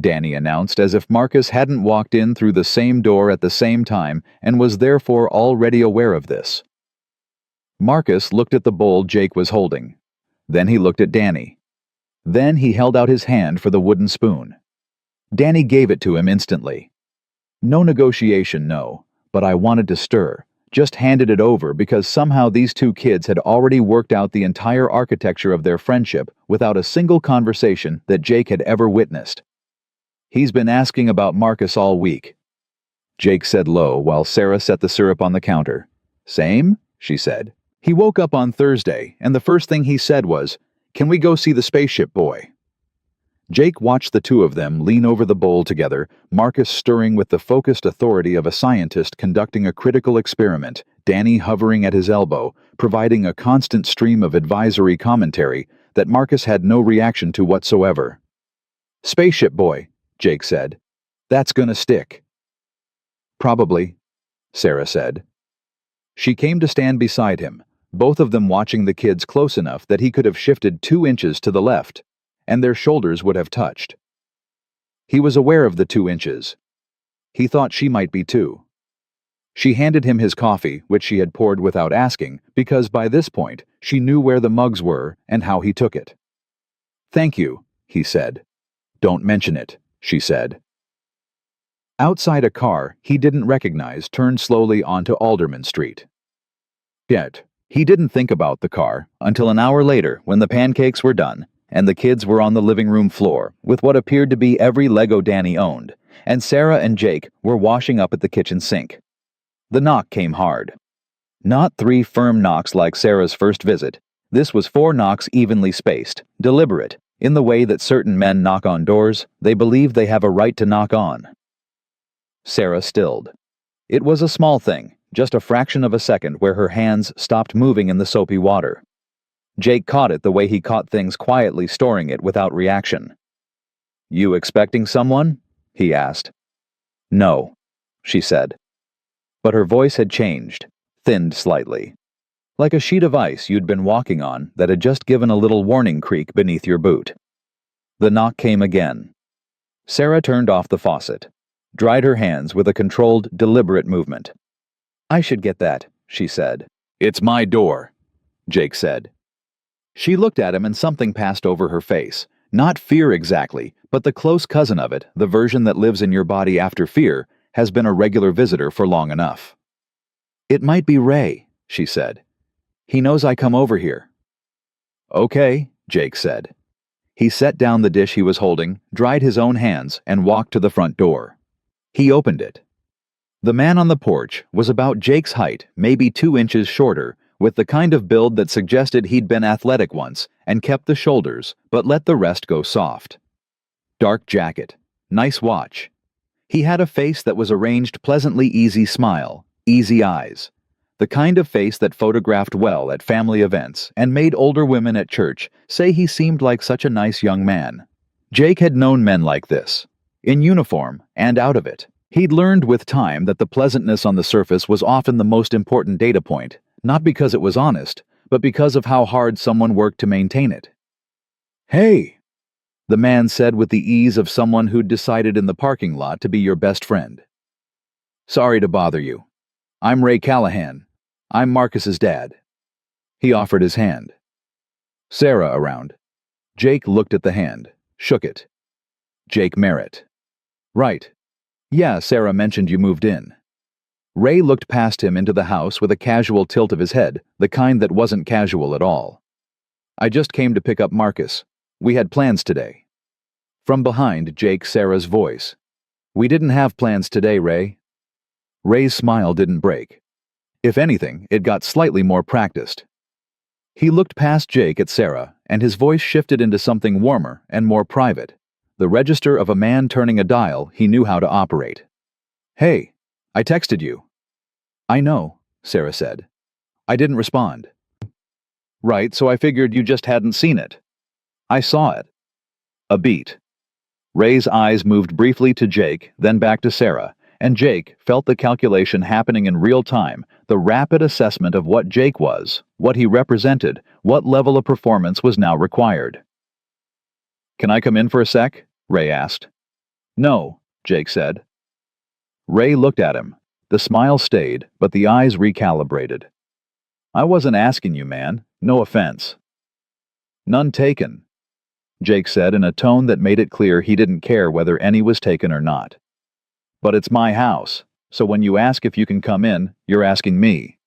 [SPEAKER 1] Danny announced, as if Marcus hadn't walked in through the same door at the same time and was therefore already aware of this. Marcus looked at the bowl Jake was holding. Then he looked at Danny. Then he held out his hand for the wooden spoon. Danny gave it to him instantly. No negotiation, no, but I wanted to stir, just handed it over because somehow these two kids had already worked out the entire architecture of their friendship without a single conversation that Jake had ever witnessed. He's been asking about Marcus all week, Jake said low while Sarah set the syrup on the counter. Same, she said. He woke up on Thursday, and the first thing he said was, "Can we go see the spaceship boy?" Jake watched the two of them lean over the bowl together, Marcus stirring with the focused authority of a scientist conducting a critical experiment, Danny hovering at his elbow, providing a constant stream of advisory commentary that Marcus had no reaction to whatsoever. "Spaceship boy," Jake said. "That's gonna stick." "Probably," Sarah said. She came to stand beside him, both of them watching the kids close enough that he could have shifted 2 inches to the left, and their shoulders would have touched. He was aware of the 2 inches. He thought she might be too. She handed him his coffee, which she had poured without asking, because by this point she knew where the mugs were and how he took it. "Thank you," he said. "Don't mention it," she said. Outside, a car he didn't recognize turned slowly onto Alderman Street. Yet, he didn't think about the car until an hour later when the pancakes were done and the kids were on the living room floor with what appeared to be every Lego Danny owned, and Sarah and Jake were washing up at the kitchen sink. The knock came hard. Not 3 firm knocks like Sarah's first visit. This was 4 knocks evenly spaced, deliberate, in the way that certain men knock on doors they believe they have a right to knock on. Sarah stilled. It was a small thing, just a fraction of a second where her hands stopped moving in the soapy water. Jake caught it the way he caught things quietly storing it without reaction. "You expecting someone?" he asked. "No," she said. But her voice had changed, thinned slightly. Like a sheet of ice you'd been walking on that had just given a little warning creak beneath your boot. The knock came again. Sarah turned off the faucet, dried her hands with a controlled, deliberate movement. "I should get that," she said. "It's my door," Jake said. She looked at him and something passed over her face. Not fear exactly, but the close cousin of it, the version that lives in your body after fear, has been a regular visitor for long enough. "It might be Ray," she said. "He knows I come over here." "Okay," Jake said. He set down the dish he was holding, dried his own hands, and walked to the front door. He opened it. The man on the porch was about Jake's height, maybe 2 inches shorter, with the kind of build that suggested he'd been athletic once and kept the shoulders, but let the rest go soft. Dark jacket, nice watch. He had a face that was arranged pleasantly easy smile, easy eyes. The kind of face that photographed well at family events and made older women at church say he seemed like such a nice young man. Jake had known men like this, in uniform and out of it. He'd learned with time that the pleasantness on the surface was often the most important data point, not because it was honest, but because of how hard someone worked to maintain it. "Hey," the man said with the ease of someone who'd decided in the parking lot to be your best friend. "Sorry to bother you. I'm Ray Callahan. I'm Marcus's dad." He offered his hand. "Sarah around?" Jake looked at the hand, shook it. "Jake Merritt." "Right. Yeah, Sarah mentioned you moved in." Ray looked past him into the house with a casual tilt of his head, the kind that wasn't casual at all. "I just came to pick up Marcus. We had plans today." From behind Jake, Sarah's voice. "We didn't have plans today, Ray." Ray's smile didn't break. If anything, it got slightly more practiced. He looked past Jake at Sarah, and his voice shifted into something warmer and more private, the register of a man turning a dial he knew how to operate. "Hey, I texted you." "I know," Sarah said. "I didn't respond." "Right, so I figured you just hadn't seen it." "I saw it." A beat. Ray's eyes moved briefly to Jake, then back to Sarah, and Jake felt the calculation happening in real time, the rapid assessment of what Jake was, what he represented, what level of performance was now required. "Can I come in for a sec?" Ray asked. "No," Jake said. Ray looked at him. The smile stayed, but the eyes recalibrated. "I wasn't asking you, man. No offense." "None taken," Jake said in a tone that made it clear he didn't care whether any was taken or not. "But it's my house, so when you ask if you can come in, you're asking me."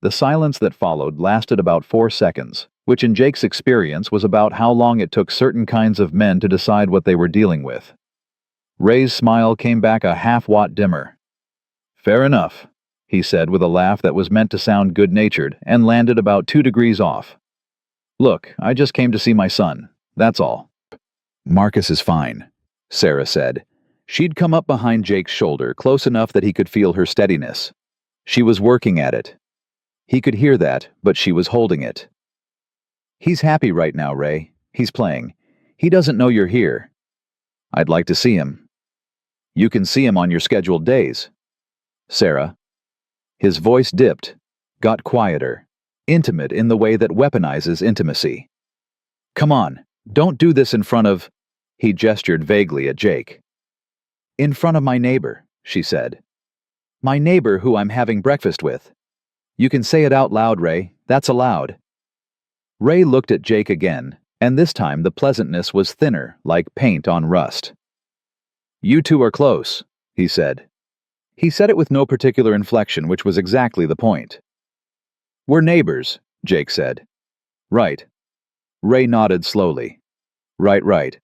[SPEAKER 1] The silence that followed lasted about 4 seconds, which in Jake's experience was about how long it took certain kinds of men to decide what they were dealing with. Ray's smile came back a half-watt dimmer. "Fair enough," he said with a laugh that was meant to sound good-natured and landed about 2 degrees off. "Look, I just came to see my son, that's all." Marcus is fine, Sarah said. She'd come up behind Jake's shoulder close enough that he could feel her steadiness. She was working at it. He could hear that, but she was holding it. He's happy right now, Ray. He's playing. He doesn't know you're here. I'd like to see him. You can see him on your scheduled days. Sarah. His voice dipped, got quieter, intimate in the way that weaponizes intimacy. Come on, don't do this in front of... He gestured vaguely at Jake. In front of my neighbor, she said. My neighbor who I'm having breakfast with. You can say it out loud, Ray. That's allowed. Ray looked at Jake again, and this time the pleasantness was thinner, like paint on rust. You two are close, he said. He said it with no particular inflection, which was exactly the point. We're neighbors, Jake said. Right. Ray nodded slowly. Right.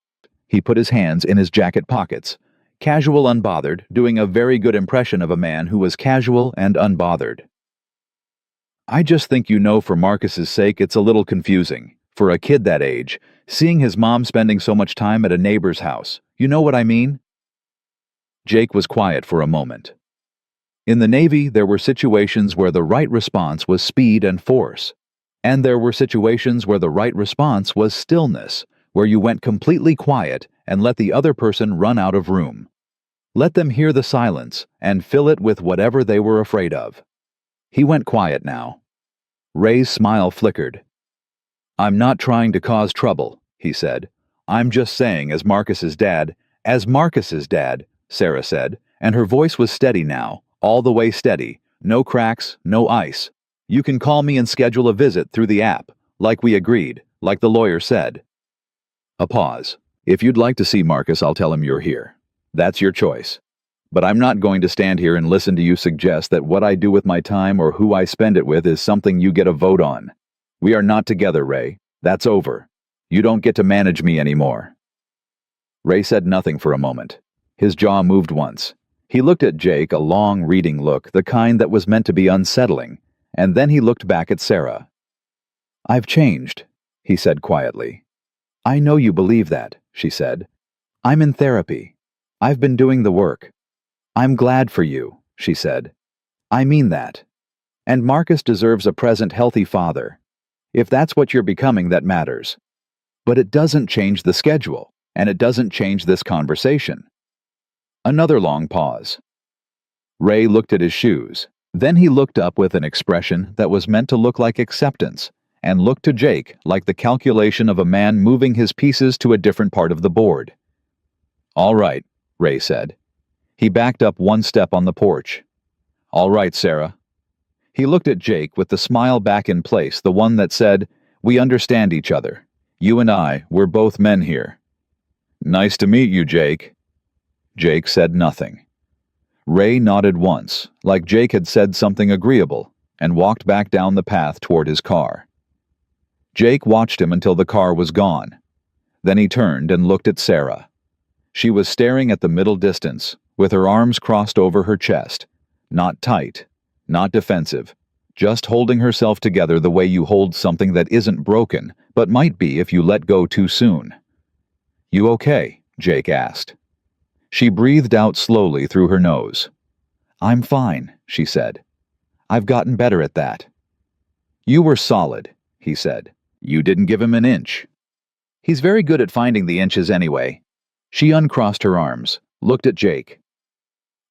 [SPEAKER 1] He put his hands in his jacket pockets, casual, unbothered, doing a very good impression of a man who was casual and unbothered. I just think you know for Marcus's sake it's a little confusing. For a kid that age, seeing his mom spending so much time at a neighbor's house. You know what I mean? Jake was quiet for a moment. In the Navy, there were situations where the right response was speed and force. And there were situations where the right response was stillness, where you went completely quiet and let the other person run out of room. Let them hear the silence and fill it with whatever they were afraid of. He went quiet now. Ray's smile flickered. I'm not trying to cause trouble, he said. I'm just saying as Marcus's dad, Sarah said, and her voice was steady now, all the way steady, no cracks, no ice. You can call me and schedule a visit through the app, like we agreed, like the lawyer said. A pause. If you'd like to see Marcus, I'll tell him you're here. That's your choice. But I'm not going to stand here and listen to you suggest that what I do with my time or who I spend it with is something you get a vote on. We are not together, Ray. That's over. You don't get to manage me anymore. Ray said nothing for a moment. His jaw moved once. He looked at Jake, a long, reading look, the kind that was meant to be unsettling, and then he looked back at Sarah. I've changed, he said quietly. I know you believe that, she said. I'm in therapy. I've been doing the work. I'm glad for you, she said. I mean that. And Marcus deserves a present, healthy father. If that's what you're becoming, that matters. But it doesn't change the schedule, and it doesn't change this conversation. Another long pause. Ray looked at his shoes. Then he looked up with an expression that was meant to look like acceptance, and looked to Jake like the calculation of a man moving his pieces to a different part of the board. All right, Ray said. He backed up one step on the porch. All right, Sarah. He looked at Jake with the smile back in place, the one that said, we understand each other. You and I, we're both men here. Nice to meet you, Jake. Jake said nothing. Ray nodded once, like Jake had said something agreeable, and walked back down the path toward his car. Jake watched him until the car was gone. Then he turned and looked at Sarah. She was staring at the middle distance, with her arms crossed over her chest, not tight, not defensive, just holding herself together the way you hold something that isn't broken, but might be if you let go too soon. You okay? Jake asked. She breathed out slowly through her nose. I'm fine, she said. I've gotten better at that. You were solid, he said. You didn't give him an inch. He's very good at finding the inches anyway. She uncrossed her arms, looked at Jake.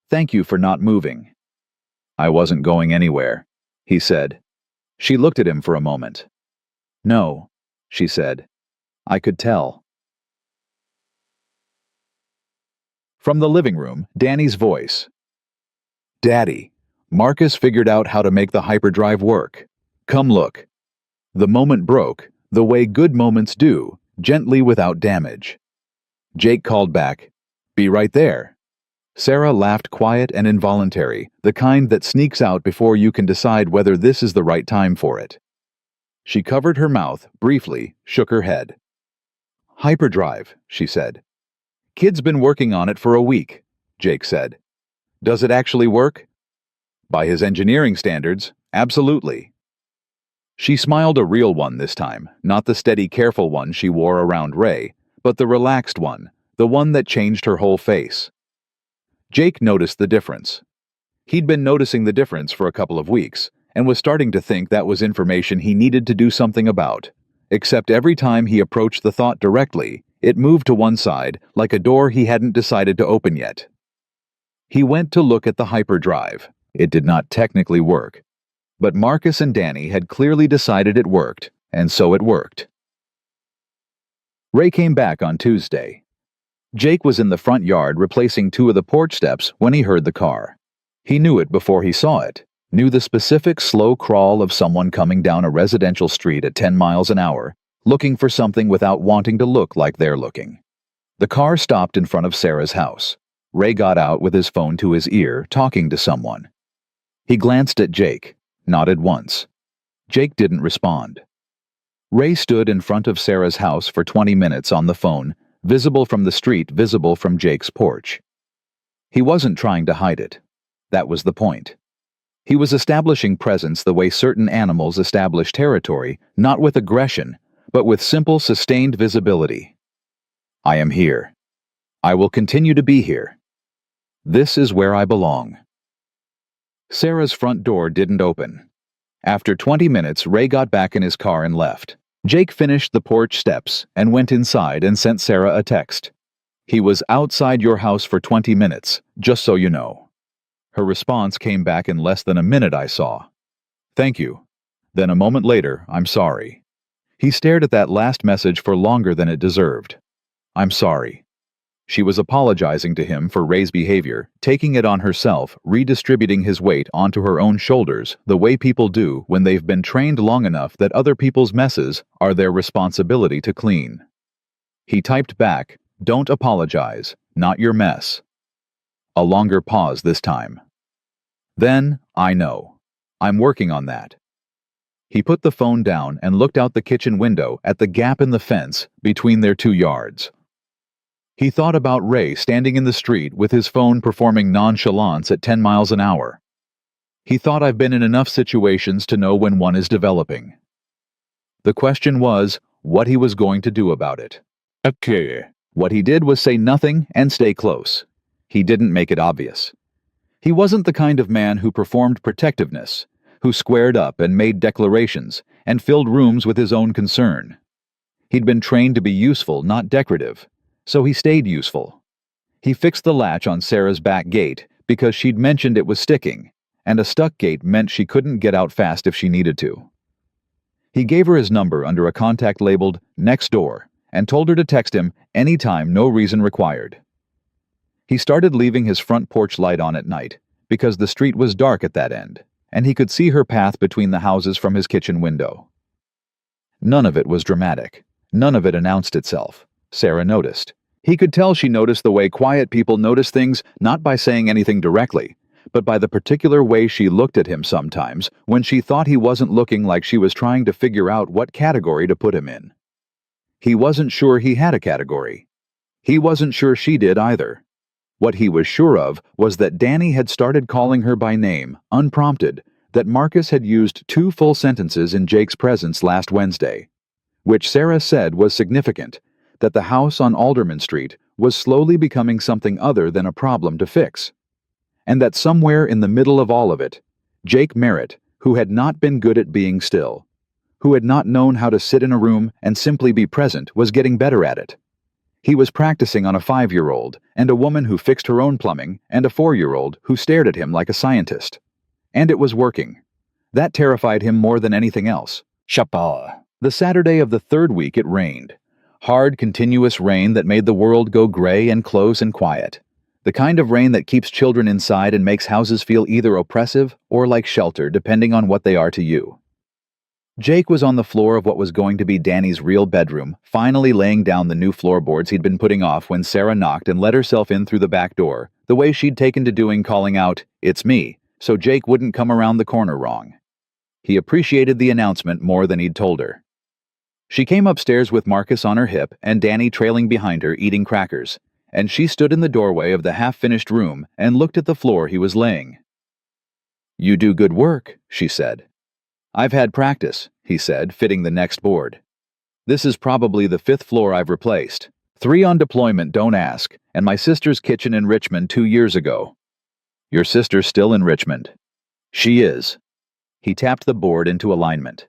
[SPEAKER 1] Thank you for not moving. I wasn't going anywhere, he said. She looked at him for a moment. No, she said. I could tell. From the living room, Danny's voice. Daddy, Marcus figured out how to make the hyperdrive work. Come look. The moment broke, the way good moments do, gently without damage. Jake called back, Be right there. Sarah laughed, quiet and involuntary, the kind that sneaks out before you can decide whether this is the right time for it. She covered her mouth, briefly, shook her head. Hyperdrive, she said. Kid's been working on it for a week, Jake said. Does it actually work? By his engineering standards, absolutely. She smiled, a real one this time, not the steady, careful one she wore around Ray, but the relaxed one, the one that changed her whole face. Jake noticed the difference. He'd been noticing the difference for a couple of weeks, and was starting to think that was information he needed to do something about. Except every time he approached the thought directly, it moved to one side, like a door he hadn't decided to open yet. He went to look at the hyperdrive. It did not technically work. But Marcus and Danny had clearly decided it worked, and so it worked. Ray came back on Tuesday. Jake was in the front yard replacing 2 of the porch steps when he heard the car. He knew it before he saw it, knew the specific slow crawl of someone coming down a residential street at 10 miles an hour, looking for something without wanting to look like they're looking. The car stopped in front of Sarah's house. Ray got out with his phone to his ear, talking to someone. He glanced at Jake, nodded once. Jake didn't respond. Ray stood in front of Sarah's house for 20 minutes on the phone, visible from the street, visible from Jake's porch. He wasn't trying to hide it. That was the point. He was establishing presence the way certain animals establish territory, not with aggression, but with simple, sustained visibility. I am here. I will continue to be here. This is where I belong. Sarah's front door didn't open. After 20 minutes, Ray got back in his car and left. Jake finished the porch steps and went inside and sent Sarah a text. He was outside your house for 20 minutes, just so you know. Her response came back in less than a minute, I saw. Thank you. Then a moment later, I'm sorry. He stared at that last message for longer than it deserved. I'm sorry. She was apologizing to him for Ray's behavior, taking it on herself, redistributing his weight onto her own shoulders, the way people do when they've been trained long enough that other people's messes are their responsibility to clean. He typed back, don't apologize, not your mess. A longer pause this time. Then, I know. I'm working on that. He put the phone down and looked out the kitchen window at the gap in the fence between their 2 yards. He thought about Ray standing in the street with his phone performing nonchalance at 10 miles an hour. He thought, I've been in enough situations to know when one is developing. The question was what he was going to do about it. Okay. What he did was say nothing and stay close. He didn't make it obvious. He wasn't the kind of man who performed protectiveness, who squared up and made declarations and filled rooms with his own concern. He'd been trained to be useful, not decorative, so he stayed useful. He fixed the latch on Sarah's back gate because she'd mentioned it was sticking, and a stuck gate meant she couldn't get out fast if she needed to. He gave her his number under a contact labeled Next Door and told her to text him anytime, no reason required. He started leaving his front porch light on at night because the street was dark at that end, and he could see her path between the houses from his kitchen window. None of it was dramatic. None of it announced itself. Sarah noticed. He could tell she noticed the way quiet people notice things, not by saying anything directly, but by the particular way she looked at him sometimes when she thought he wasn't looking, like she was trying to figure out what category to put him in. He wasn't sure he had a category. He wasn't sure she did either. What he was sure of was that Danny had started calling her by name, unprompted, that Marcus had used 2 full sentences in Jake's presence last Wednesday, which Sarah said was significant, that the house on Alderman Street was slowly becoming something other than a problem to fix, and that somewhere in the middle of all of it, Jake Merritt, who had not been good at being still, who had not known how to sit in a room and simply be present, was getting better at it. He was practicing on a 5-year-old and a woman who fixed her own plumbing and a 4-year-old who stared at him like a scientist. And it was working. That terrified him more than anything else. Chapala. The Saturday of the 3rd week it rained. Hard, continuous rain that made the world go gray and close and quiet. The kind of rain that keeps children inside and makes houses feel either oppressive or like shelter, depending on what they are to you. Jake was on the floor of what was going to be Danny's real bedroom, finally laying down the new floorboards he'd been putting off when Sarah knocked and let herself in through the back door, the way she'd taken to doing, calling out, "It's me," so Jake wouldn't come around the corner wrong. He appreciated the announcement more than he'd told her. She came upstairs with Marcus on her hip and Danny trailing behind her eating crackers, and she stood in the doorway of the half-finished room and looked at the floor he was laying. "You do good work," she said. "I've had practice," he said, fitting the next board. "This is probably the 5th floor I've replaced. 3 on deployment, don't ask, and my sister's kitchen in Richmond 2 years ago. Your sister's still in Richmond. She is. He tapped the board into alignment.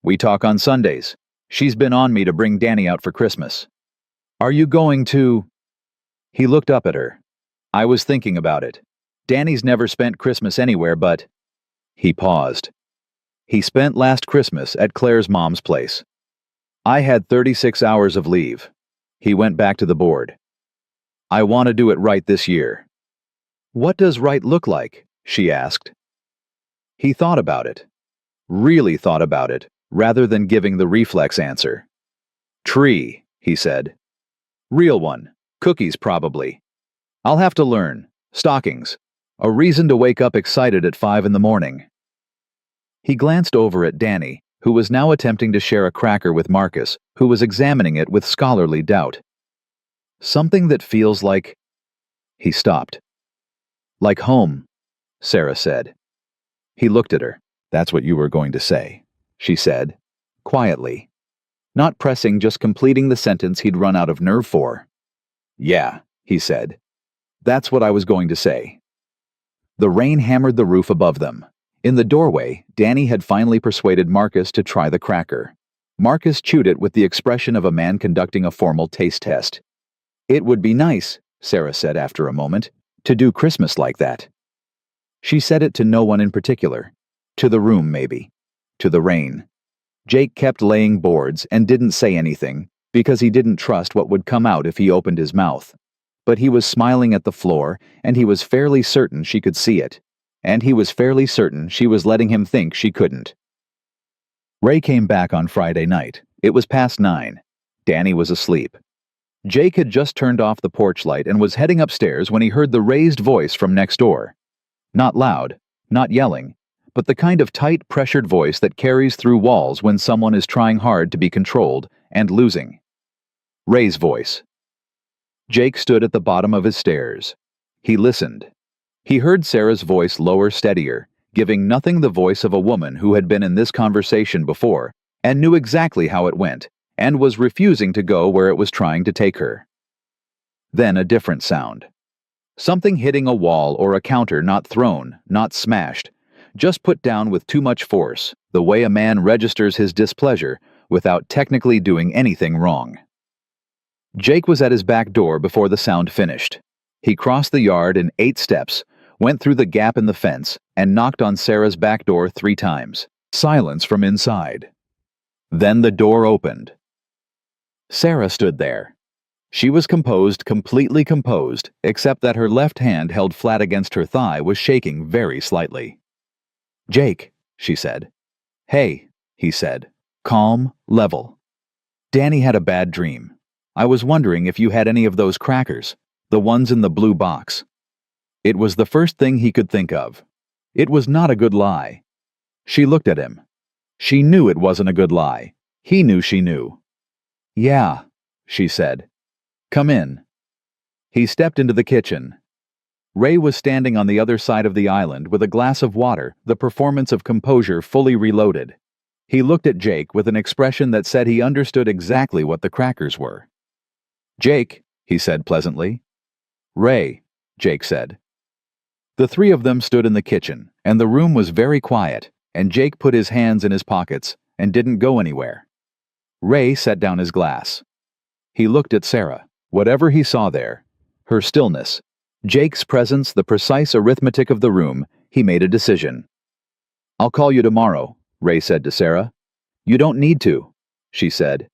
[SPEAKER 1] We talk on Sundays. She's been on me to bring Danny out for Christmas. Are you going to? He looked up at her. I was thinking about it. Danny's never spent Christmas anywhere but... He paused. He spent last Christmas at Claire's mom's place. I had 36 hours of leave. He went back to the board. I want to do it right this year. What does right look like? She asked. He thought about it. Really thought about it, rather than giving the reflex answer. Tree, he said. Real one. Cookies, probably. I'll have to learn. Stockings. A reason to wake up excited at 5 in the morning. He glanced over at Danny, who was now attempting to share a cracker with Marcus, who was examining it with scholarly doubt. Something that feels like... He stopped. Like home, Sarah said. He looked at her. That's what you were going to say, she said, quietly. Not pressing, just completing the sentence he'd run out of nerve for. Yeah, he said. That's what I was going to say. The rain hammered the roof above them. In the doorway, Danny had finally persuaded Marcus to try the cracker. Marcus chewed it with the expression of a man conducting a formal taste test. It would be nice, Sarah said after a moment, to do Christmas like that. She said it to no one in particular. To the room, maybe. To the rain. Jake kept laying boards and didn't say anything, because he didn't trust what would come out if he opened his mouth. But he was smiling at the floor, and he was fairly certain she could see it. And he was fairly certain she was letting him think she couldn't. Ray came back on Friday night. It was past 9. Danny was asleep. Jake had just turned off the porch light and was heading upstairs when he heard the raised voice from next door. Not loud, not yelling, but the kind of tight, pressured voice that carries through walls when someone is trying hard to be controlled and losing. Ray's voice. Jake stood at the bottom of his stairs. He listened. He heard Sarah's voice lower, steadier, giving nothing the voice of a woman who had been in this conversation before and knew exactly how it went and was refusing to go where it was trying to take her. Then a different sound. Something hitting a wall or a counter, not thrown, not smashed, just put down with too much force, the way a man registers his displeasure without technically doing anything wrong. Jake was at his back door before the sound finished. He crossed the yard in 8 steps, went through the gap in the fence, and knocked on Sarah's back door 3 times. Silence from inside. Then the door opened. Sarah stood there. She was composed, completely composed, except that her left hand held flat against her thigh was shaking very slightly. Jake, she said. Hey, he said. Calm, level. Danny had a bad dream. I was wondering if you had any of those crackers, the ones in the blue box. It was the first thing he could think of. It was not a good lie. She looked at him. She knew it wasn't a good lie. He knew she knew. Yeah, she said. Come in. He stepped into the kitchen. Ray was standing on the other side of the island with a glass of water, the performance of composure fully reloaded. He looked at Jake with an expression that said he understood exactly what the crackers were. Jake, he said pleasantly. Ray, Jake said. The 3 of them stood in the kitchen, and the room was very quiet, and Jake put his hands in his pockets and didn't go anywhere. Ray set down his glass. He looked at Sarah. Whatever he saw there, her stillness, Jake's presence, the precise arithmetic of the room, he made a decision. I'll call you tomorrow, Ray said to Sarah. You don't need to, she said.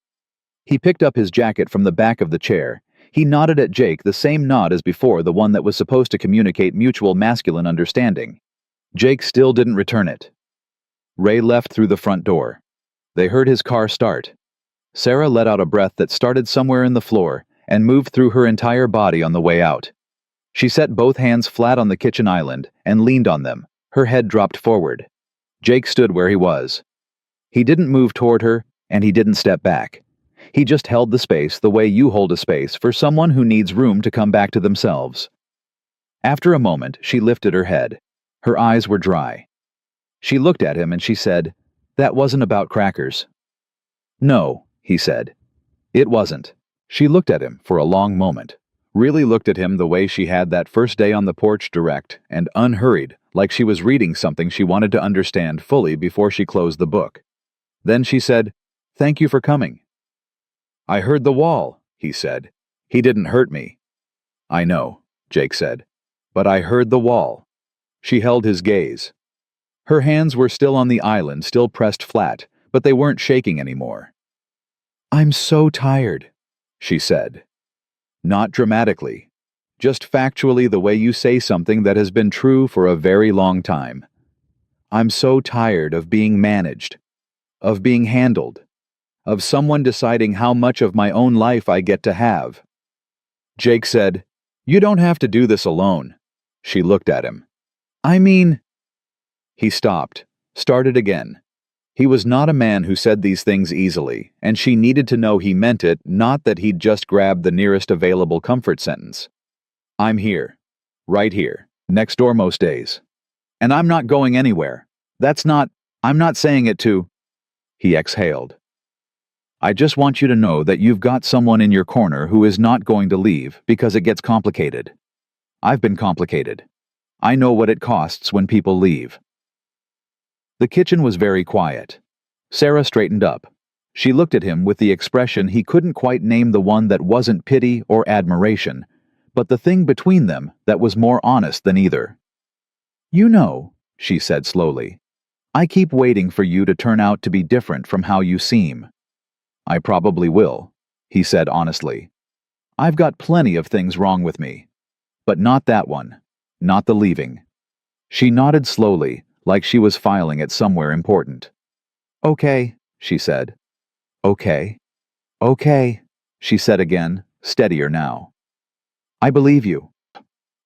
[SPEAKER 1] He picked up his jacket from the back of the chair. He nodded at Jake, the same nod as before, the one that was supposed to communicate mutual masculine understanding. Jake still didn't return it. Ray left through the front door. They heard his car start. Sarah let out a breath that started somewhere in the floor and moved through her entire body on the way out. She set both hands flat on the kitchen island and leaned on them, her head dropped forward. Jake stood where he was. He didn't move toward her, and he didn't step back. He just held the space the way you hold a space for someone who needs room to come back to themselves. After a moment, she lifted her head. Her eyes were dry. She looked at him and she said, "That wasn't about crackers." "No," he said. "It wasn't. She looked at him for a long moment, really looked at him the way she had that first day on the porch, direct and unhurried, like she was reading something she wanted to understand fully before she closed the book. Then she said, "Thank you for coming." "I heard the wall," he said. "He didn't hurt me." "I know," Jake said, "but I heard the wall." She held his gaze. Her hands were still on the island, still pressed flat, but they weren't shaking anymore. "I'm so tired," she said. Not dramatically, just factually, the way you say something that has been true for a very long time. "I'm so tired of being managed, of being handled, of someone deciding how much of my own life I get to have." Jake said, "You don't have to do this alone." She looked at him. "I mean—" He stopped, started again. He was not a man who said these things easily, and she needed to know he meant it, not that he'd just grabbed the nearest available comfort sentence. "I'm here. Right here. Next door most days. And I'm not going anywhere. I'm not saying it to—" He exhaled. "I just want you to know that you've got someone in your corner who is not going to leave because it gets complicated. I've been complicated. I know what it costs when people leave." The kitchen was very quiet. Sarah straightened up. She looked at him with the expression he couldn't quite name, the one that wasn't pity or admiration, but the thing between them that was more honest than either. "You know," she said slowly, "I keep waiting for you to turn out to be different from how you seem." "I probably will," he said honestly. "I've got plenty of things wrong with me. But not that one. Not the leaving." She nodded slowly, like she was filing it somewhere important. "Okay," she said. "Okay. Okay," she said again, steadier now. "I believe you."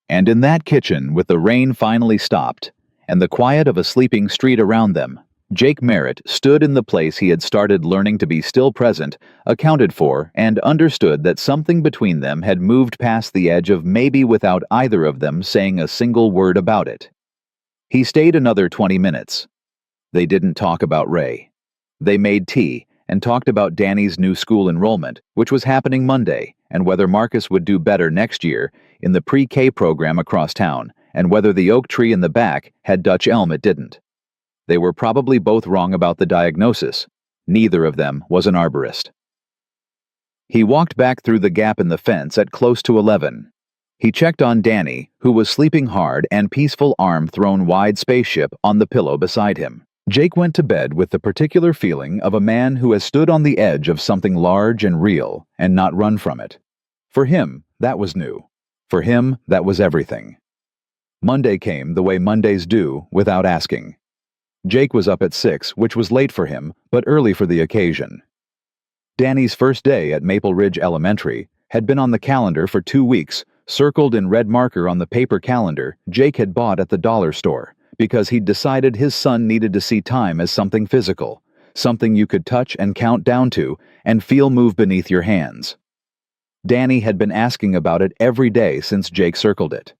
[SPEAKER 1] And in that kitchen, with the rain finally stopped, and the quiet of a sleeping street around them, Jake Merritt stood in the place he had started learning to be still present, accounted for, and understood that something between them had moved past the edge of maybe without either of them saying a single word about it. He stayed another 20 minutes. They didn't talk about Ray. They made tea and talked about Danny's new school enrollment, which was happening Monday, and whether Marcus would do better next year in the pre-K program across town, and whether the oak tree in the back had Dutch elm it didn't. They were probably both wrong about the diagnosis. Neither of them was an arborist. He walked back through the gap in the fence at close to 11. He checked on Danny, who was sleeping hard and peaceful, arm thrown wide, spaceship on the pillow beside him. Jake went to bed with the particular feeling of a man who has stood on the edge of something large and real and not run from it. For him, that was new. For him, that was everything. Monday came the way Mondays do, without asking. Jake was up at 6, which was late for him, but early for the occasion. Danny's first day at Maple Ridge Elementary had been on the calendar for 2 weeks, circled in red marker on the paper calendar Jake had bought at the dollar store, because he'd decided his son needed to see time as something physical, something you could touch and count down to and feel move beneath your hands. Danny had been asking about it every day since Jake circled it.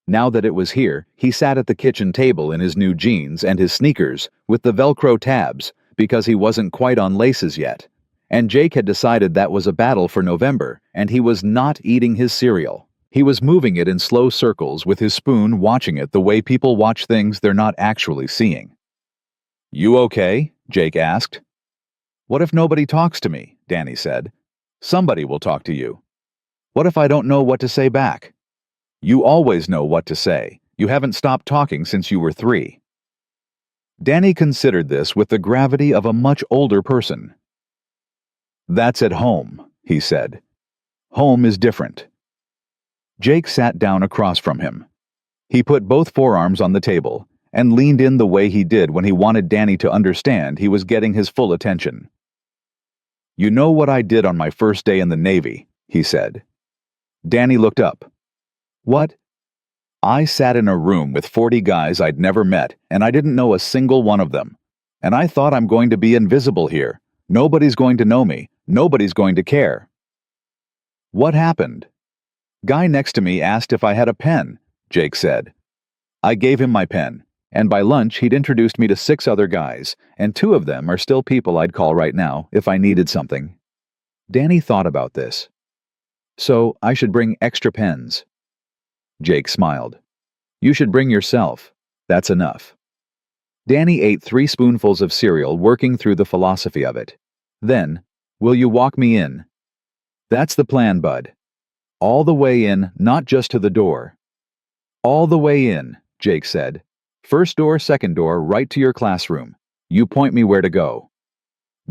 [SPEAKER 1] Now that it was here, he sat at the kitchen table in his new jeans and his sneakers with the Velcro tabs because he wasn't quite on laces yet. And Jake had decided that was a battle for November, and he was not eating his cereal. He was moving it in slow circles with his spoon, watching it the way people watch things they're not actually seeing. "You okay?" Jake asked. "What if nobody talks to me?" Danny said. "Somebody will talk to you. What if I don't know what to say back?" "You always know what to say. You haven't stopped talking since you were 3. Danny considered this with the gravity of a much older person. "That's at home," he said. "Home is different." Jake sat down across from him. He put both forearms on the table and leaned in the way he did when he wanted Danny to understand he was getting his full attention. "You know what I did on my first day in the Navy," he said. Danny looked up. "What?" "I sat in a room with 40 guys I'd never met, and I didn't know a single one of them. And I thought, I'm going to be invisible here. Nobody's going to know me. Nobody's going to care." "What happened?" "Guy next to me asked if I had a pen," Jake said. "I gave him my pen, and by lunch he'd introduced me to 6 other guys, and 2 of them are still people I'd call right now if I needed something." Danny thought about this. So, I should bring extra pens. Jake smiled. You should bring yourself. That's enough. Danny ate 3 spoonfuls of cereal, working through the philosophy of it. Then, will you walk me in? That's the plan, bud. All the way in, not just to the door. All the way in, Jake said. First door, second door, right to your classroom. You point me where to go.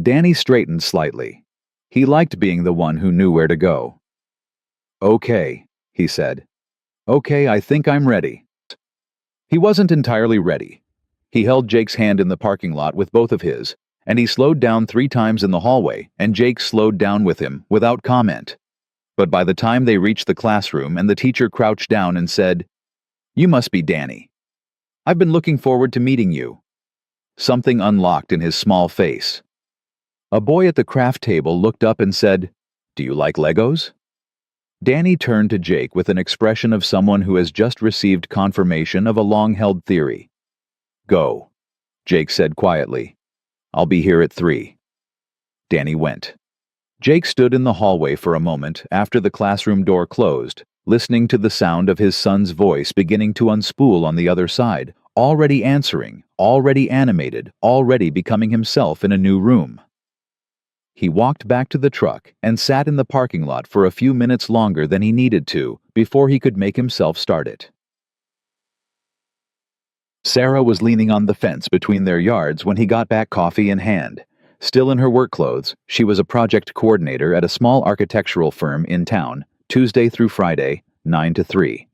[SPEAKER 1] Danny straightened slightly. He liked being the one who knew where to go. Okay, he said. Okay, I think I'm ready. He wasn't entirely ready. He held Jake's hand in the parking lot with both of his, and he slowed down 3 times in the hallway, and Jake slowed down with him, without comment. But by the time they reached the classroom and the teacher crouched down and said, You must be Danny. I've been looking forward to meeting you. Something unlocked in his small face. A boy at the craft table looked up and said, Do you like Legos? Danny turned to Jake with an expression of someone who has just received confirmation of a long-held theory. Go, Jake said quietly. I'll be here at 3. Danny went. Jake stood in the hallway for a moment after the classroom door closed, listening to the sound of his son's voice beginning to unspool on the other side, already answering, already animated, already becoming himself in a new room. He walked back to the truck and sat in the parking lot for a few minutes longer than he needed to before he could make himself start it. Sarah was leaning on the fence between their yards when he got back, coffee in hand. Still in her work clothes, she was a project coordinator at a small architectural firm in town, Tuesday through Friday, 9 to 3.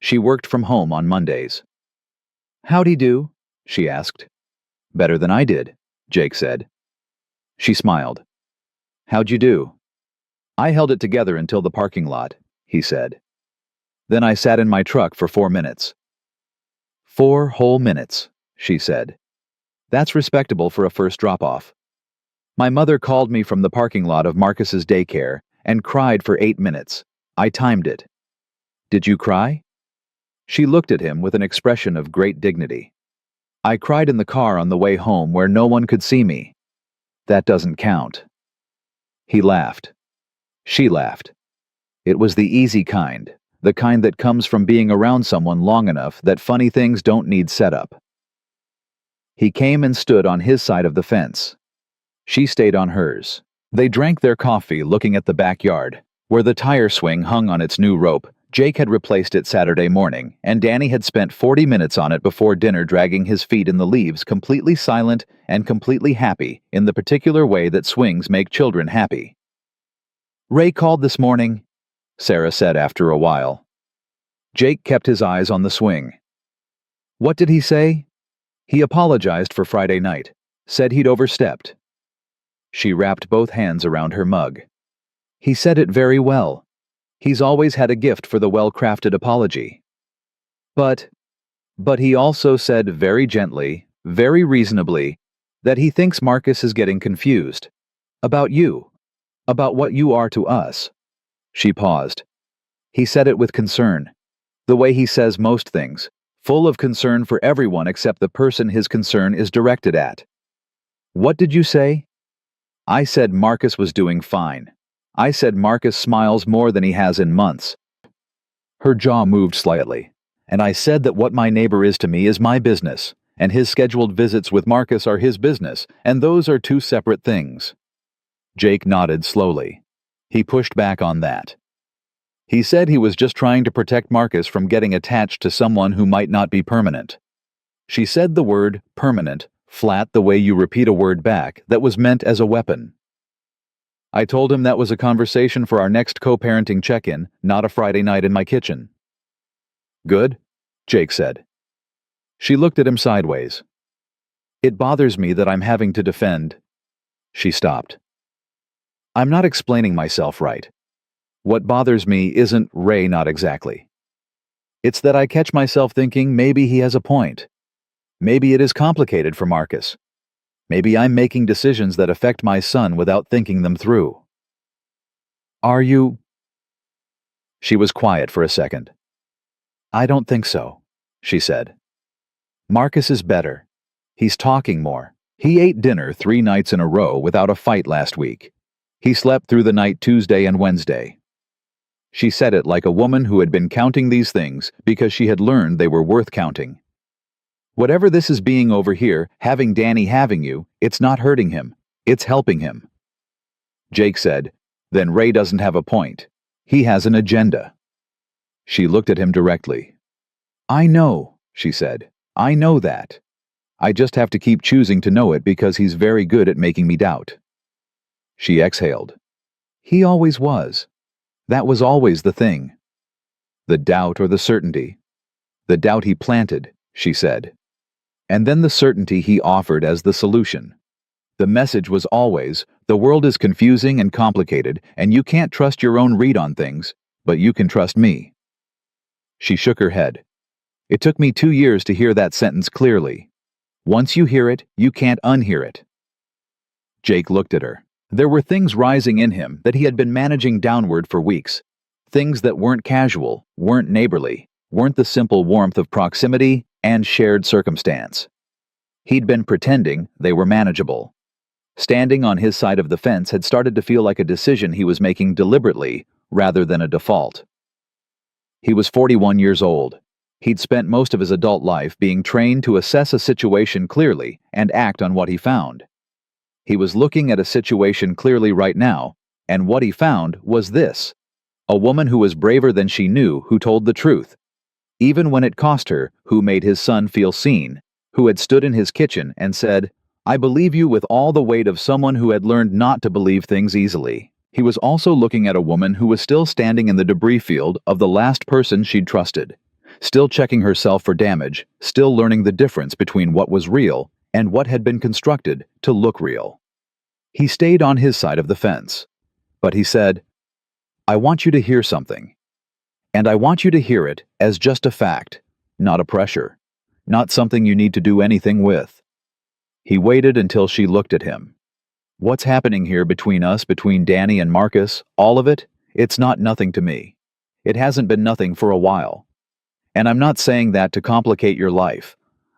[SPEAKER 1] She worked from home on Mondays. How'd do? She asked. Better than I did, Jake said. She smiled. How'd you do? I held it together until the parking lot, he said. Then I sat in my truck for 4 minutes. 4 whole minutes, she said. That's respectable for a first drop-off. My mother called me from the parking lot of Marcus's daycare and cried for 8 minutes. I timed it. Did you cry? She looked at him with an expression of great dignity. I cried in the car on the way home where no one could see me. That doesn't count. He laughed. She laughed. It was the easy kind, the kind that comes from being around someone long enough that funny things don't need setup. He came and stood on his side of the fence. She stayed on hers. They drank their coffee looking at the backyard, where the tire swing hung on its new rope. Jake had replaced it Saturday morning, and Danny had spent 40 minutes on it before dinner, dragging his feet in the leaves, completely silent and completely happy in the particular way that swings make children happy. Ray called this morning, Sarah said after a while. Jake kept his eyes on the swing. What did he say? He apologized for Friday night, said he'd overstepped. She wrapped both hands around her mug. He said it very well. He's always had a gift for the well-crafted apology. But he also said very gently, very reasonably, that he thinks Marcus is getting confused. About you. About what you are to us. She paused. He said it with concern. The way he says most things, full of concern for everyone except the person his concern is directed at. What did you say? I said Marcus was doing fine. I said Marcus smiles more than he has in months. Her jaw moved slightly. And I said that what my neighbor is to me is my business, and his scheduled visits with Marcus are his business, and those are 2 separate things. Jake nodded slowly. He pushed back on that. He said he was just trying to protect Marcus from getting attached to someone who might not be permanent. She said the word permanent, flat the way you repeat a word back, that was meant as a weapon. I told him that was a conversation for our next co-parenting check-in, not a Friday night in my kitchen. Good, Jake said. She looked at him sideways. It bothers me that I'm having to defend. She stopped. I'm not explaining myself right. What bothers me isn't Ray, not exactly. It's that I catch myself thinking maybe he has a point. Maybe it is complicated for Marcus. Maybe I'm making decisions that affect my son without thinking them through. Are you? She was quiet for a second. I don't think so, she said. Marcus is better. He's talking more. He ate dinner 3 nights in a row without a fight last week. He slept through the night Tuesday and Wednesday. She said it like a woman who had been counting these things because she had learned they were worth counting. Whatever this is being over here, having Danny having you, it's not hurting him. It's helping him. Jake said, then Ray doesn't have a point. He has an agenda. She looked at him directly. I know, she said. I know that. I just have to keep choosing to know it because he's very good at making me doubt. She exhaled. He always was. That was always the thing. The doubt or the certainty. The doubt he planted, she said. And then the certainty he offered as the solution. The message was always, the world is confusing and complicated, and you can't trust your own read on things, but you can trust me. She shook her head. It took me 2 years to hear that sentence clearly. Once you hear it, you can't unhear it. Jake looked at her. There were things rising in him that he had been managing downward for weeks. Things that weren't casual, weren't neighborly, weren't the simple warmth of proximity and shared circumstance. He'd been pretending they were manageable. Standing on his side of the fence had started to feel like a decision he was making deliberately rather than a default. He was 41 years old. He'd spent most of his adult life being trained to assess a situation clearly and act on what he found. He was looking at a situation clearly right now, and what he found was this: a woman who was braver than she knew, who told the truth, even when it cost her, who made his son feel seen, who had stood in his kitchen and said, I believe you, with all the weight of someone who had learned not to believe things easily. He was also looking at a woman who was still standing in the debris field of the last person she'd trusted, still checking herself for damage, still learning the difference between what was real and what had been constructed to look real. He stayed on his side of the fence, but he said, I want you to hear something. And I want you to hear it as just a fact, not a pressure, not something you need to do anything with. He waited until she looked at him. What's happening here between us, between Danny and Marcus, all of it, it's not nothing to me. It hasn't been nothing for a while. And I'm not saying that to complicate your life.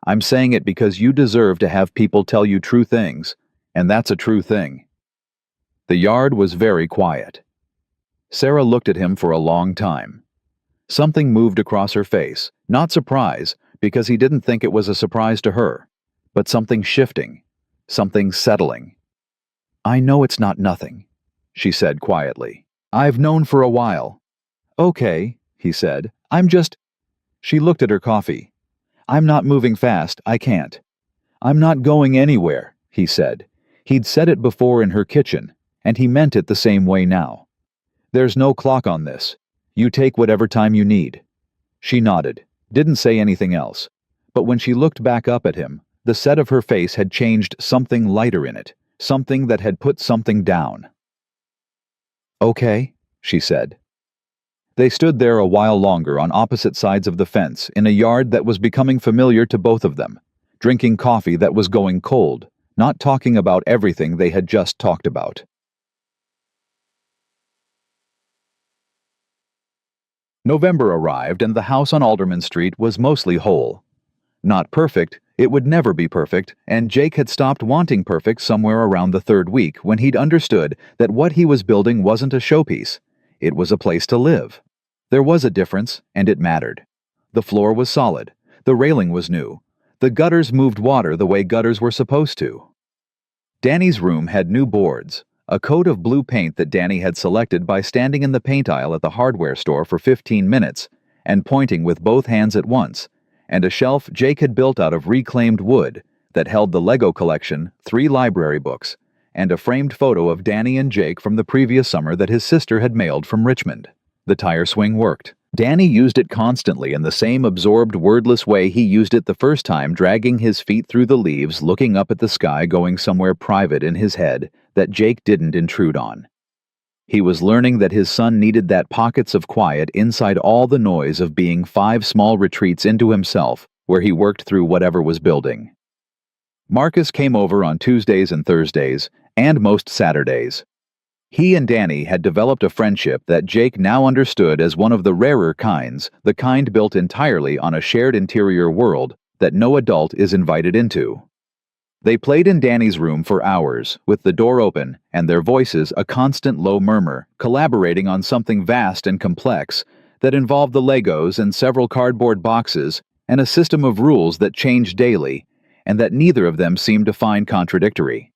[SPEAKER 1] I'm saying it because you deserve to have people tell you true things, and that's a true thing. The yard was very quiet. Sarah looked at him for a long time. Something moved across her face, not surprise, because he didn't think it was a surprise to her, but something shifting, something settling. I know it's not nothing, she said quietly. I've known for a while. Okay, he said, I'm just... She looked at her coffee. I'm not moving fast, I can't. I'm not going anywhere, he said. He'd said it before in her kitchen, and he meant it the same way now. There's no clock on this. You take whatever time you need. She nodded, didn't say anything else, but when she looked back up at him, the set of her face had changed, something lighter in it, something that had put something down. Okay, she said. They stood there a while longer on opposite sides of the fence in a yard that was becoming familiar to both of them, drinking coffee that was going cold, not talking about everything they had just talked about. November arrived and the house on Alderman Street was mostly whole. Not perfect, it would never be perfect, and Jake had stopped wanting perfect somewhere around the 3rd week when he'd understood that what he was building wasn't a showpiece. It was a place to live. There was a difference, and it mattered. The floor was solid. The railing was new. The gutters moved water the way gutters were supposed to. Danny's room had new boards, a coat of blue paint that Danny had selected by standing in the paint aisle at the hardware store for 15 minutes and pointing with both hands at once, and a shelf Jake had built out of reclaimed wood that held the Lego collection, 3 library books, and a framed photo of Danny and Jake from the previous summer that his sister had mailed from Richmond. The tire swing worked. Danny used it constantly in the same absorbed, wordless way he used it the first time, dragging his feet through the leaves, looking up at the sky, going somewhere private in his head that Jake didn't intrude on. He was learning that his son needed that pockets of quiet inside all the noise of being 5 small retreats into himself where he worked through whatever was building. Marcus came over on Tuesdays and Thursdays, and most Saturdays. He and Danny had developed a friendship that Jake now understood as one of the rarer kinds, the kind built entirely on a shared interior world that no adult is invited into. They played in Danny's room for hours, with the door open and their voices a constant low murmur, collaborating on something vast and complex that involved the Legos and several cardboard boxes and a system of rules that changed daily and that neither of them seemed to find contradictory.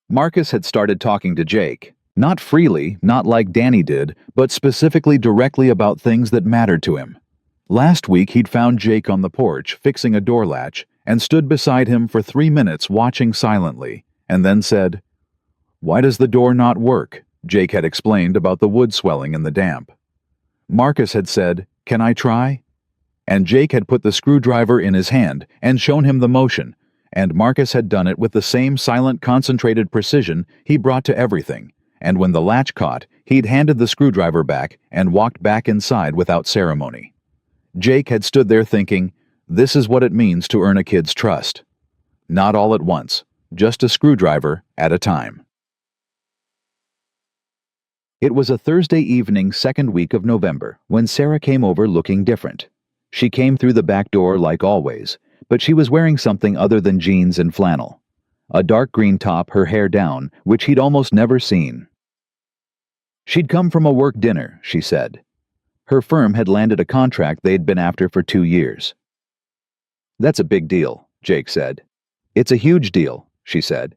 [SPEAKER 1] Marcus had started talking to Jake, not freely, not like Danny did, but specifically directly about things that mattered to him. Last week he'd found Jake on the porch fixing a door latch and stood beside him for 3 minutes watching silently, and then said, "Why does the door not work?" Jake had explained about the wood swelling in the damp. Marcus had said, "Can I try?" And Jake had put the screwdriver in his hand and shown him the motion, and Marcus had done it with the same silent, concentrated precision he brought to everything, and when the latch caught, he'd handed the screwdriver back and walked back inside without ceremony. Jake had stood there thinking, this is what it means to earn a kid's trust. Not all at once, just a screwdriver at a time. It was a Thursday evening, second week of November, when Sarah came over looking different. She came through the back door like always, but she was wearing something other than jeans and flannel. A dark green top, her hair down, which he'd almost never seen. She'd come from a work dinner, she said. Her firm had landed a contract they'd been after for 2 years. "That's a big deal," Jake said. "It's a huge deal," she said.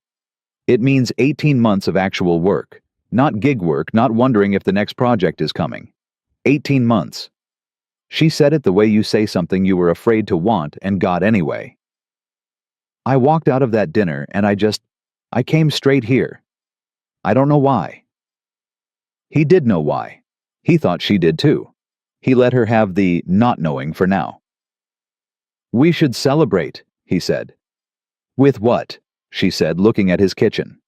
[SPEAKER 1] "It means 18 months of actual work. Not gig work, not wondering if the next project is coming. 18 months. She said it the way you say something you were afraid to want and got anyway. I walked out of that dinner and I came straight here. I don't know why." He did know why. He thought she did too. He let her have the not knowing for now. "We should celebrate," he said. "With what?" she said, looking at his kitchen.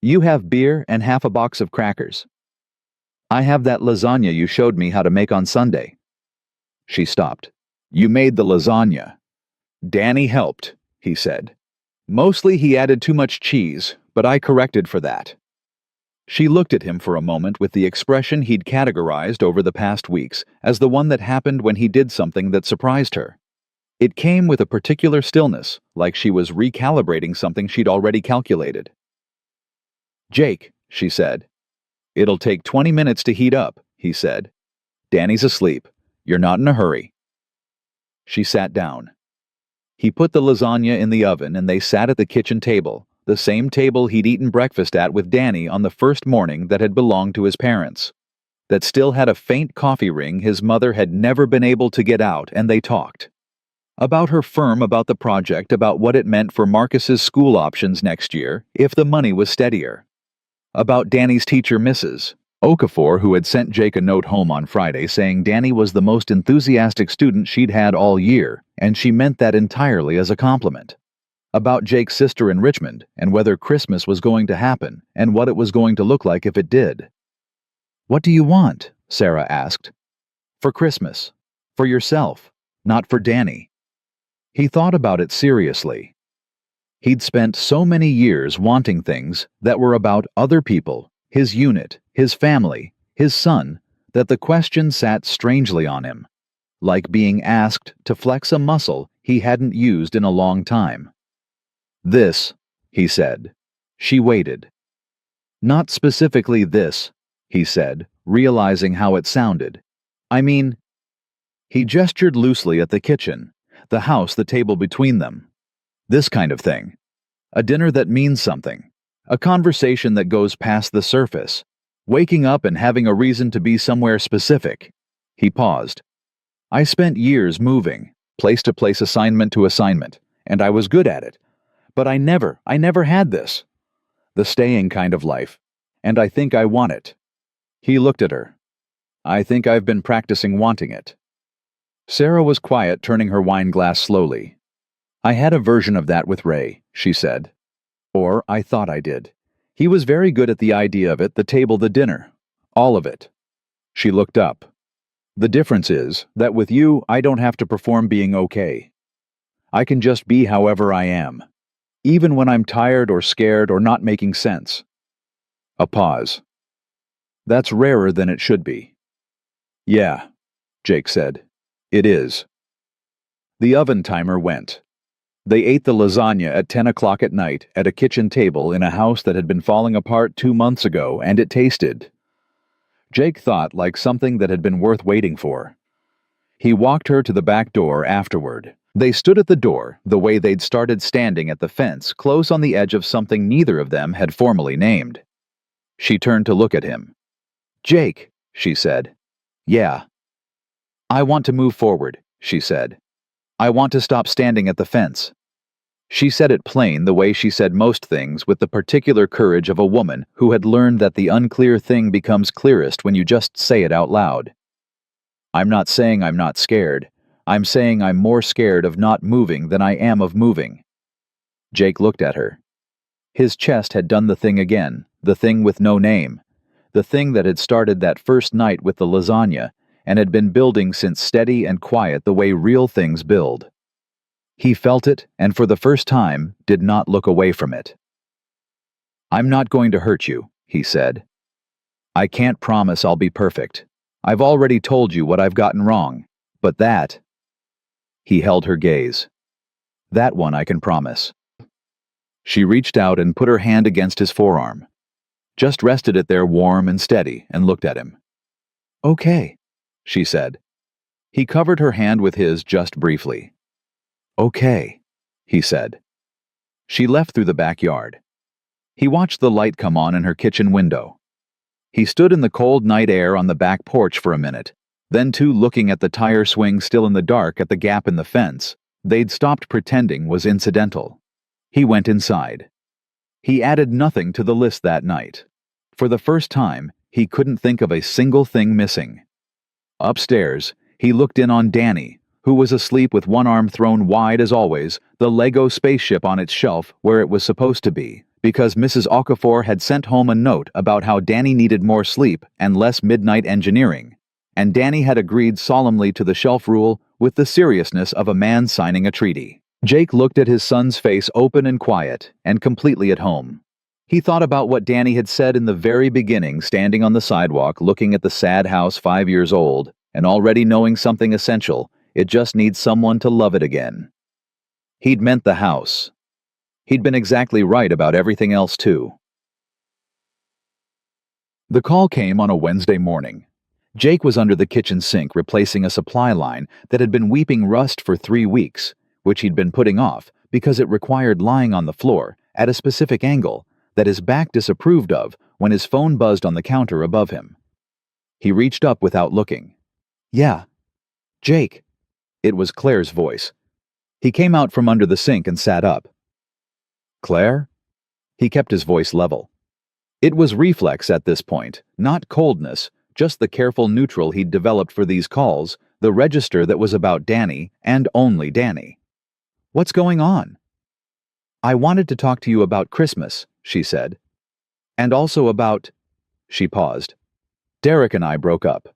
[SPEAKER 1] "You have beer and half a box of crackers. I have that lasagna you showed me how to make on Sunday." She stopped. "You made the lasagna." "Danny helped," he said. "Mostly he added too much cheese, but I corrected for that." She looked at him for a moment with the expression he'd categorized over the past weeks as the one that happened when he did something that surprised her. It came with a particular stillness, like she was recalibrating something she'd already calculated. "Jake," she said. "It'll take 20 minutes to heat up," he said. "Danny's asleep. You're not in a hurry." She sat down. He put the lasagna in the oven and they sat at the kitchen table, the same table he'd eaten breakfast at with Danny on the first morning that had belonged to his parents, that still had a faint coffee ring his mother had never been able to get out, and they talked. About her firm, about the project, about what it meant for Marcus's school options next year, if the money was steadier. About Danny's teacher, Mrs. Okafor, who had sent Jake a note home on Friday saying Danny was the most enthusiastic student she'd had all year, and she meant that entirely as a compliment. About Jake's sister in Richmond, and whether Christmas was going to happen, and what it was going to look like if it did. "What do you want?" Sarah asked. "For Christmas. For yourself, not for Danny." He thought about it seriously. He'd spent so many years wanting things that were about other people, his unit, his family, his son, that the question sat strangely on him, like being asked to flex a muscle he hadn't used in a long time. "This," he said. She waited. "Not specifically this," he said, realizing how it sounded. "I mean..." He gestured loosely at the kitchen, the house, the table between them. "This kind of thing. A dinner that means something. A conversation that goes past the surface. Waking up and having a reason to be somewhere specific." He paused. "I spent years moving, place to place, assignment to assignment, and I was good at it. But I never had this. The staying kind of life. And I think I want it." He looked at her. "I think I've been practicing wanting it." Sarah was quiet, turning her wine glass slowly. "I had a version of that with Ray," she said. "Or I thought I did. He was very good at the idea of it, the table, the dinner. All of it." She looked up. "The difference is that with you, I don't have to perform being okay. I can just be however I am. Even when I'm tired or scared or not making sense." A pause. "That's rarer than it should be." "Yeah," Jake said. "It is." The oven timer went. They ate the lasagna at 10 o'clock at night at a kitchen table in a house that had been falling apart 2 months ago, and it tasted, Jake thought, like something that had been worth waiting for. He walked her to the back door afterward. They stood at the door, the way they'd started standing at the fence, close on the edge of something neither of them had formally named. She turned to look at him. "Jake," she said. "Yeah." "I want to move forward," she said. "I want to stop standing at the fence." She said it plain, the way she said most things, with the particular courage of a woman who had learned that the unclear thing becomes clearest when you just say it out loud. "I'm not saying I'm not scared. I'm saying I'm more scared of not moving than I am of moving." Jake looked at her. His chest had done the thing again, the thing with no name, the thing that had started that first night with the lasagna and had been building since, steady and quiet the way real things build. He felt it, and for the first time, did not look away from it. "I'm not going to hurt you," he said. "I can't promise I'll be perfect. I've already told you what I've gotten wrong, but that—" He held her gaze. "That one I can promise." She reached out and put her hand against his forearm. Just rested it there warm and steady and looked at him. "Okay," she said. He covered her hand with his just briefly. "Okay," he said. She left through the backyard. He watched the light come on in her kitchen window. He stood in the cold night air on the back porch for a minute, then too looking at the tire swing still in the dark at the gap in the fence they'd stopped pretending was incidental. He went inside. He added nothing to the list that night. For the first time, he couldn't think of a single thing missing. Upstairs, he looked in on Danny, who was asleep with one arm thrown wide as always, the Lego spaceship on its shelf where it was supposed to be, because Mrs. Okafor had sent home a note about how Danny needed more sleep and less midnight engineering, and Danny had agreed solemnly to the shelf rule with the seriousness of a man signing a treaty. Jake looked at his son's face, open and quiet, and completely at home. He thought about what Danny had said in the very beginning, standing on the sidewalk looking at the sad house 5 years old, and already knowing something essential: it just needs someone to love it again. He'd meant the house. He'd been exactly right about everything else, too. The call came on a Wednesday morning. Jake was under the kitchen sink replacing a supply line that had been weeping rust for 3 weeks, which he'd been putting off because it required lying on the floor at a specific angle that his back disapproved of when his phone buzzed on the counter above him. He reached up without looking. "Yeah. Jake." It was Claire's voice. He came out from under the sink and sat up. "Claire?" He kept his voice level. It was reflex at this point, not coldness, just the careful neutral he'd developed for these calls, the register that was about Danny, and only Danny. "What's going on?" "I wanted to talk to you about Christmas," she said. "And also about—" She paused. "Derek and I broke up."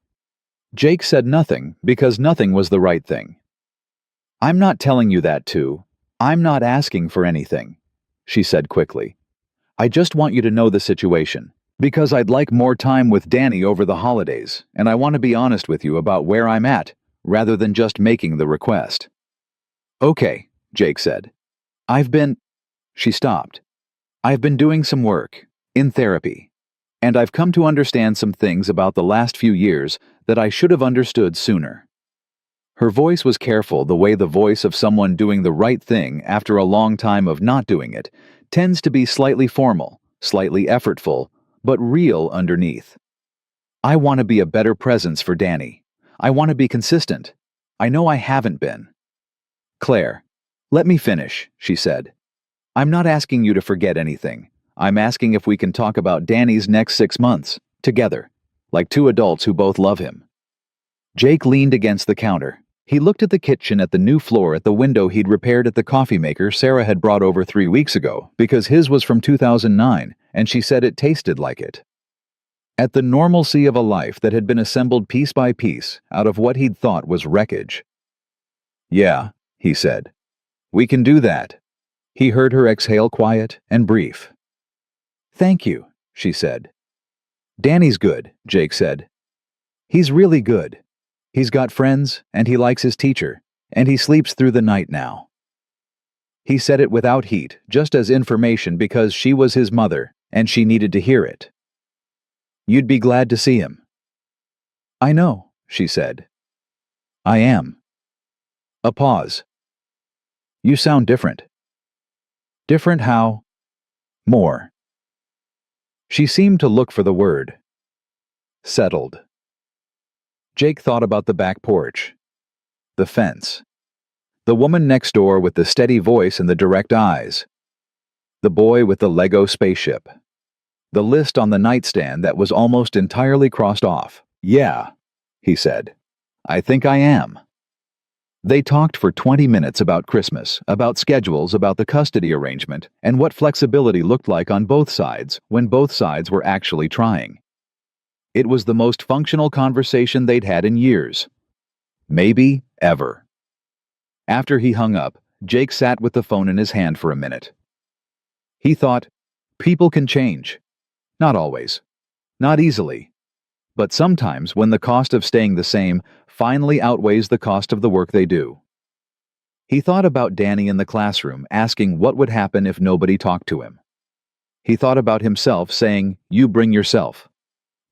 [SPEAKER 1] Jake said nothing, because nothing was the right thing. "I'm not telling you that, too. I'm not asking for anything," she said quickly. "I just want you to know the situation, because I'd like more time with Danny over the holidays, and I want to be honest with you about where I'm at, rather than just making the request." "Okay," Jake said. She stopped. "I've been doing some work, in therapy, and I've come to understand some things about the last few years that I should have understood sooner." Her voice was careful, the way the voice of someone doing the right thing after a long time of not doing it tends to be slightly formal, slightly effortful, but real underneath. "I want to be a better presence for Danny. I want to be consistent. I know I haven't been." "Claire, let me finish," she said. "I'm not asking you to forget anything. I'm asking if we can talk about Danny's next 6 months, together, like two adults who both love him." Jake leaned against the counter. He looked at the kitchen, at the new floor, at the window he'd repaired at the coffee maker Sarah had brought over 3 weeks ago, because his was from 2009, and she said it tasted like it. At the normalcy of a life that had been assembled piece by piece out of what he'd thought was wreckage. "Yeah," he said. "We can do that." He heard her exhale, quiet and brief. "Thank you," she said. "Danny's good," Jake said. "He's really good. He's got friends, and he likes his teacher, and he sleeps through the night now." He said it without heat, just as information because she was his mother, and she needed to hear it. You'd be glad to see him. I know, she said. I am. A pause. You sound different. Different how? More. She seemed to look for the word. Settled. Jake thought about the back porch. The fence. The woman next door with the steady voice and the direct eyes. The boy with the Lego spaceship. The list on the nightstand that was almost entirely crossed off. Yeah, he said. I think I am. They talked for 20 minutes about Christmas, about schedules, about the custody arrangement, and what flexibility looked like on both sides when both sides were actually trying. It was the most functional conversation they'd had in years. Maybe ever. After he hung up, Jake sat with the phone in his hand for a minute. He thought, people can change. Not always. Not easily. But sometimes when the cost of staying the same finally outweighs the cost of the work they do. He thought about Danny in the classroom asking what would happen if nobody talked to him. He thought about himself saying, "You bring yourself.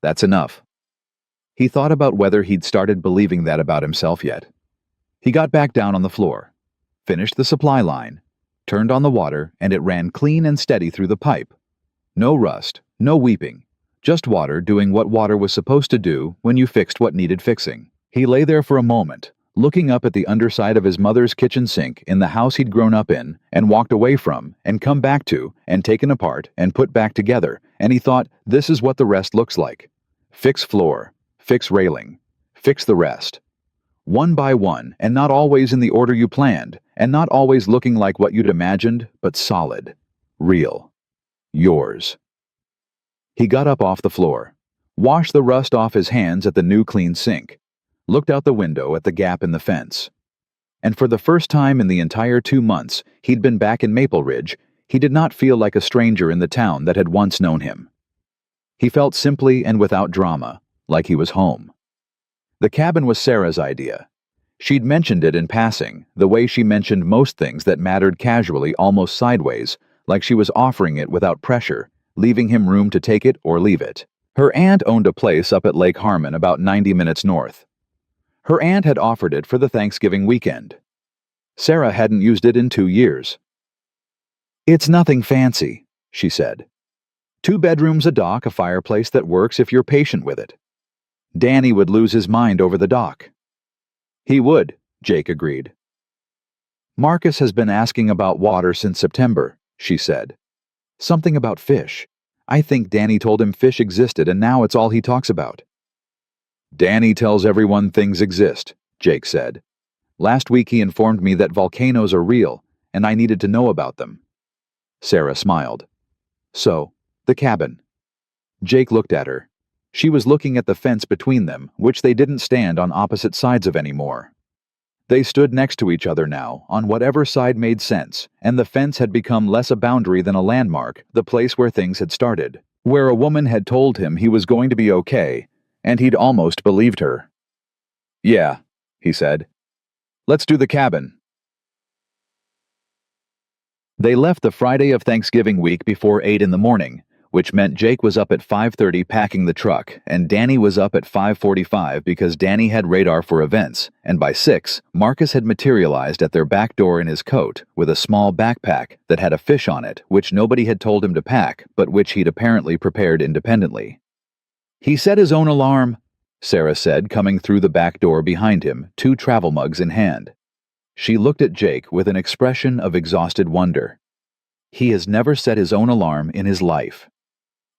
[SPEAKER 1] That's enough." He thought about whether he'd started believing that about himself yet. He got back down on the floor, finished the supply line, turned on the water, and it ran clean and steady through the pipe. No rust, no weeping, just water doing what water was supposed to do when you fixed what needed fixing. He lay there for a moment, looking up at the underside of his mother's kitchen sink in the house he'd grown up in and walked away from and come back to and taken apart and put back together, and he thought, this is what the rest looks like. Fix floor, fix railing, fix the rest. One by one, and not always in the order you planned, and not always looking like what you'd imagined, but solid, real, yours. He got up off the floor, washed the rust off his hands at the new clean sink, looked out the window at the gap in the fence. And for the first time in the entire 2 months he'd been back in Maple Ridge, he did not feel like a stranger in the town that had once known him. He felt simply and without drama, like he was home. The cabin was Sarah's idea. She'd mentioned it in passing, the way she mentioned most things that mattered casually, almost sideways, like she was offering it without pressure, leaving him room to take it or leave it. Her aunt owned a place up at Lake Harmon about 90 minutes north. Her aunt had offered it for the Thanksgiving weekend. Sarah hadn't used it in 2 years. It's nothing fancy, she said. 2 bedrooms, a dock, a fireplace that works if you're patient with it. Danny would lose his mind over the dock. He would, Jake agreed. Marcus has been asking about water since September, she said. Something about fish. I think Danny told him fish existed and now it's all he talks about. Danny tells everyone things exist, Jake said. Last week he informed me that volcanoes are real and I needed to know about them. Sarah smiled. So, the cabin. Jake looked at her. She was looking at the fence between them, which they didn't stand on opposite sides of anymore. They stood next to each other now, on whatever side made sense, and the fence had become less a boundary than a landmark, the place where things had started, where a woman had told him he was going to be okay, and he'd almost believed her. Yeah, he said. Let's do the cabin. They left the Friday of Thanksgiving week before 8 in the morning, which meant Jake was up at 5:30 packing the truck, and Danny was up at 5:45 because Danny had radar for events, and by 6, Marcus had materialized at their back door in his coat with a small backpack that had a fish on it, which nobody had told him to pack, but which he'd apparently prepared independently. He set his own alarm, Sarah said, coming through the back door behind him, 2 travel mugs in hand. She looked at Jake with an expression of exhausted wonder. He has never set his own alarm in his life.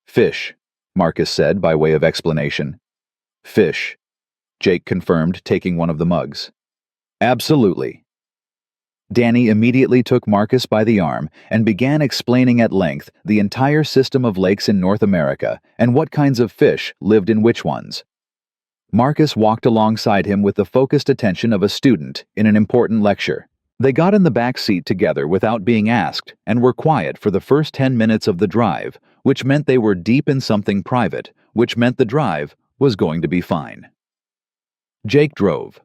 [SPEAKER 1] Fish, Marcus said by way of explanation. Fish, Jake confirmed, taking one of the mugs. Absolutely. Danny immediately took Marcus by the arm and began explaining at length the entire system of lakes in North America and what kinds of fish lived in which ones. Marcus walked alongside him with the focused attention of a student in an important lecture. They got in the back seat together without being asked and were quiet for the first 10 minutes of the drive, which meant they were deep in something private, which meant the drive was going to be fine. Jake drove.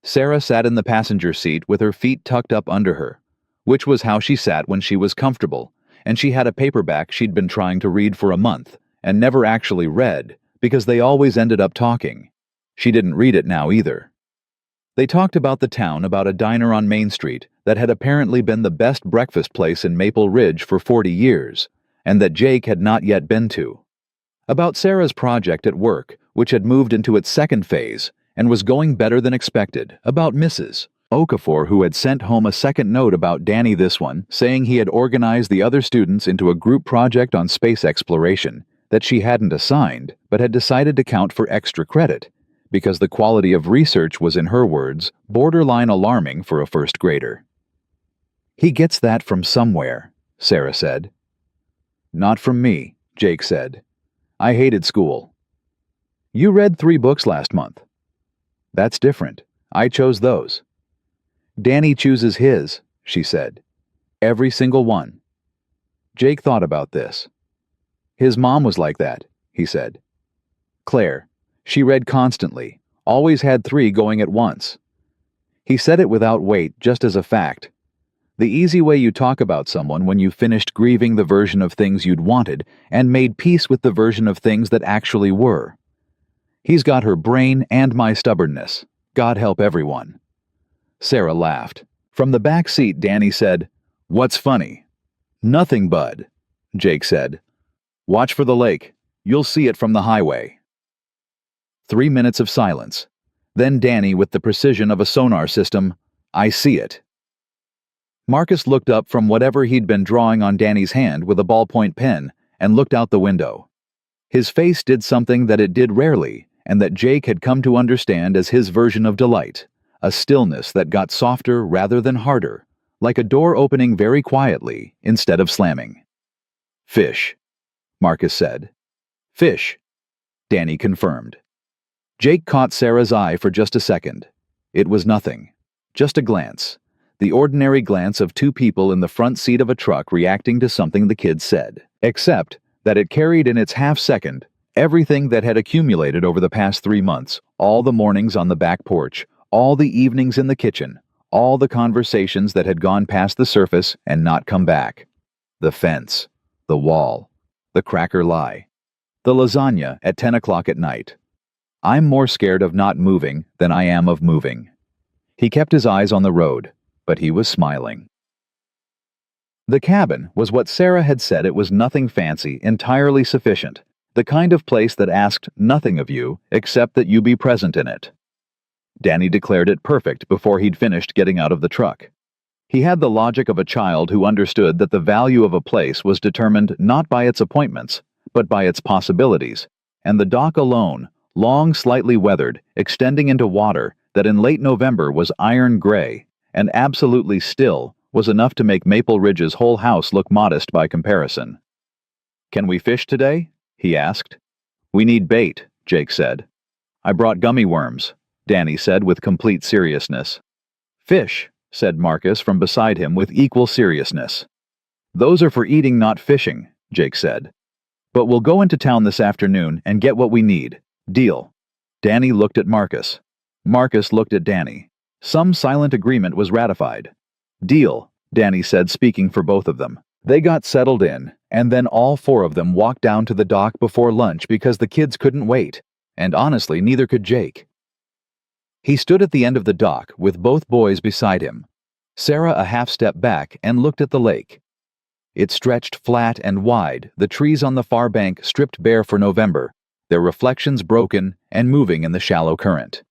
[SPEAKER 1] Sarah sat in the passenger seat with her feet tucked up under her, which was how she sat when she was comfortable, and she had a paperback she'd been trying to read for a month and never actually read because they always ended up talking. She didn't read it now either. They talked about the town, about a diner on Main Street that had apparently been the best breakfast place in Maple Ridge for 40 years, and that Jake had not yet been to. About Sarah's project at work, which had moved into its second phase and was going better than expected. About Mrs. Okafor, who had sent home a second note about Danny, this one, saying he had organized the other students into a group project on space exploration that she hadn't assigned but had decided to count for extra credit, because the quality of research was, in her words, borderline alarming for a first grader. "He gets that from somewhere," Sarah said. "Not from me," Jake said. "I hated school." "You read 3 books last month." "That's different. I chose those." "Danny chooses his," she said. "Every single one." Jake thought about this. "His mom was like that," he said. "Claire. She read constantly, always had 3 going at once." He said it without weight, just as a fact. The easy way you talk about someone when you've finished grieving the version of things you'd wanted and made peace with the version of things that actually were. "He's got her brain and my stubbornness. God help everyone." Sarah laughed. From the back seat, Danny said, "What's funny?" "Nothing, bud," Jake said. "Watch for the lake. You'll see it from the highway." 3 minutes of silence. Then Danny, with the precision of a sonar system, "I see it." Marcus looked up from whatever he'd been drawing on Danny's hand with a ballpoint pen and looked out the window. His face did something that it did rarely, and that Jake had come to understand as his version of delight, a stillness that got softer rather than harder, like a door opening very quietly instead of slamming. "Fish," Marcus said. "Fish," Danny confirmed. Jake caught Sarah's eye for just a second. It was nothing. Just a glance. The ordinary glance of 2 people in the front seat of a truck reacting to something the kid said. Except that it carried in its half-second everything that had accumulated over the past 3 months, all the mornings on the back porch, all the evenings in the kitchen, all the conversations that had gone past the surface and not come back. The fence, the wall, the cracker lie, the lasagna at 10 o'clock at night. "I'm more scared of not moving than I am of moving." He kept his eyes on the road, but he was smiling. The cabin was what Sarah had said. It was nothing fancy, entirely sufficient, the kind of place that asked nothing of you except that you be present in it. Danny declared it perfect before he'd finished getting out of the truck. He had the logic of a child who understood that the value of a place was determined not by its appointments, but by its possibilities, and the dock alone, long, slightly weathered, extending into water that in late November was iron gray and absolutely still, was enough to make Maple Ridge's whole house look modest by comparison. "Can we fish today?" he asked. "We need bait," Jake said. "I brought gummy worms," Danny said with complete seriousness. "Fish," said Marcus from beside him with equal seriousness. "Those are for eating, not fishing," Jake said. "But we'll go into town this afternoon and get what we need. Deal?" Danny looked at Marcus. Marcus looked at Danny. Some silent agreement was ratified. "Deal," Danny said, speaking for both of them. They got settled in, and then all 4 of them walked down to the dock before lunch because the kids couldn't wait, and honestly, neither could Jake. He stood at the end of the dock with both boys beside him. Sarah a half step back and looked at the lake. It stretched flat and wide, the trees on the far bank stripped bare for November, their reflections broken and moving in the shallow current.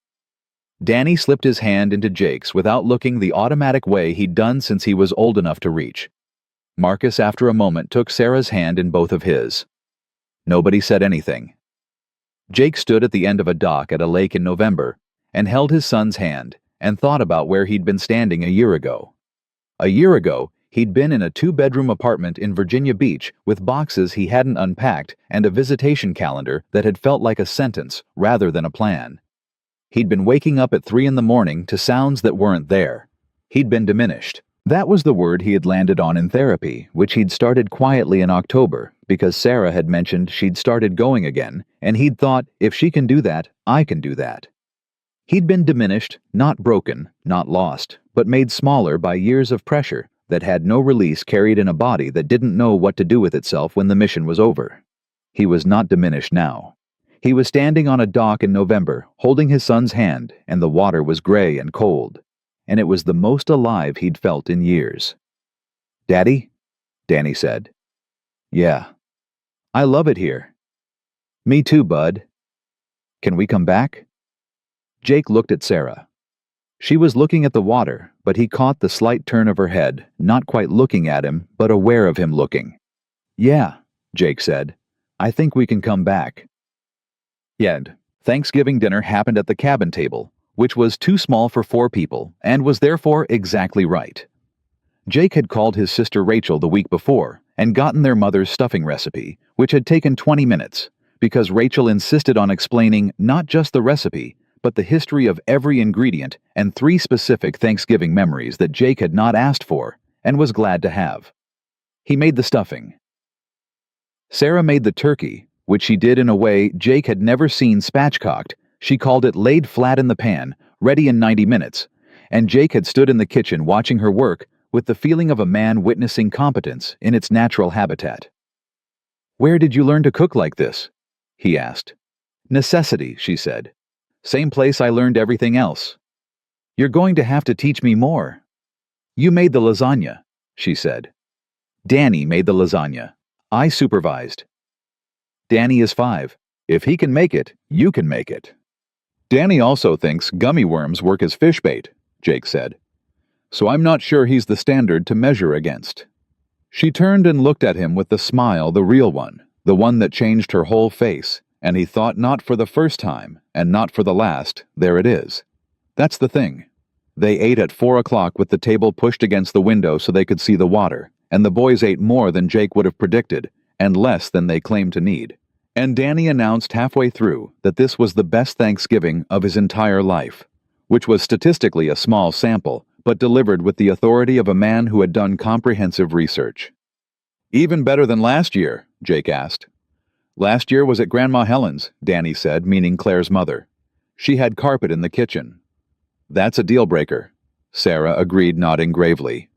[SPEAKER 1] Danny slipped his hand into Jake's without looking, the automatic way he'd done since he was old enough to reach. Marcus, after a moment, took Sarah's hand in both of his. Nobody said anything. Jake stood at the end of a dock at a lake in November and held his son's hand and thought about where he'd been standing a year ago. A year ago, he'd been in a 2-bedroom apartment in Virginia Beach with boxes he hadn't unpacked and a visitation calendar that had felt like a sentence rather than a plan. He'd been waking up at 3 in the morning to sounds that weren't there. He'd been diminished. That was the word he had landed on in therapy, which he'd started quietly in October because Sarah had mentioned she'd started going again, and he'd thought, if she can do that, I can do that. He'd been diminished, not broken, not lost, but made smaller by years of pressure, that had no release carried in a body that didn't know what to do with itself when the mission was over. He was not diminished now. He was standing on a dock in November, holding his son's hand, and the water was gray and cold, and it was the most alive he'd felt in years. "Daddy?" Danny said. "Yeah. I love it here." "Me too, bud. Can we come back?" Jake looked at Sarah. She was looking at the water, but he caught the slight turn of her head, not quite looking at him, but aware of him looking. "Yeah," Jake said. "I think we can come back." Yet, Thanksgiving dinner happened at the cabin table, which was too small for 4 people and was therefore exactly right. Jake had called his sister Rachel the week before and gotten their mother's stuffing recipe, which had taken 20 minutes, because Rachel insisted on explaining not just the recipe, but the history of every ingredient and 3 specific Thanksgiving memories that Jake had not asked for and was glad to have. He made the stuffing. Sarah made the turkey, which she did in a way Jake had never seen spatchcocked. She called it laid flat in the pan, ready in 90 minutes, and Jake had stood in the kitchen watching her work with the feeling of a man witnessing competence in its natural habitat. "Where did you learn to cook like this?" he asked. "Necessity," she said. "Same place I learned everything else." "You're going to have to teach me more." "You made the lasagna," she said. "Danny made the lasagna. I supervised." "Danny is 5. If he can make it, you can make it." "Danny also thinks gummy worms work as fish bait," Jake said. "So I'm not sure he's the standard to measure against." She turned and looked at him with the smile, the real one, the one that changed her whole face, and he thought not for the first time, and not for the last, there it is. That's the thing. They ate at 4 o'clock with the table pushed against the window so they could see the water, and the boys ate more than Jake would have predicted, and less than they claimed to need. And Danny announced halfway through that this was the best Thanksgiving of his entire life, which was statistically a small sample, but delivered with the authority of a man who had done comprehensive research. "Even better than last year?" Jake asked. "Last year was at Grandma Helen's," Danny said, meaning Claire's mother. "She had carpet in the kitchen." "That's a deal breaker," Sarah agreed, nodding gravely.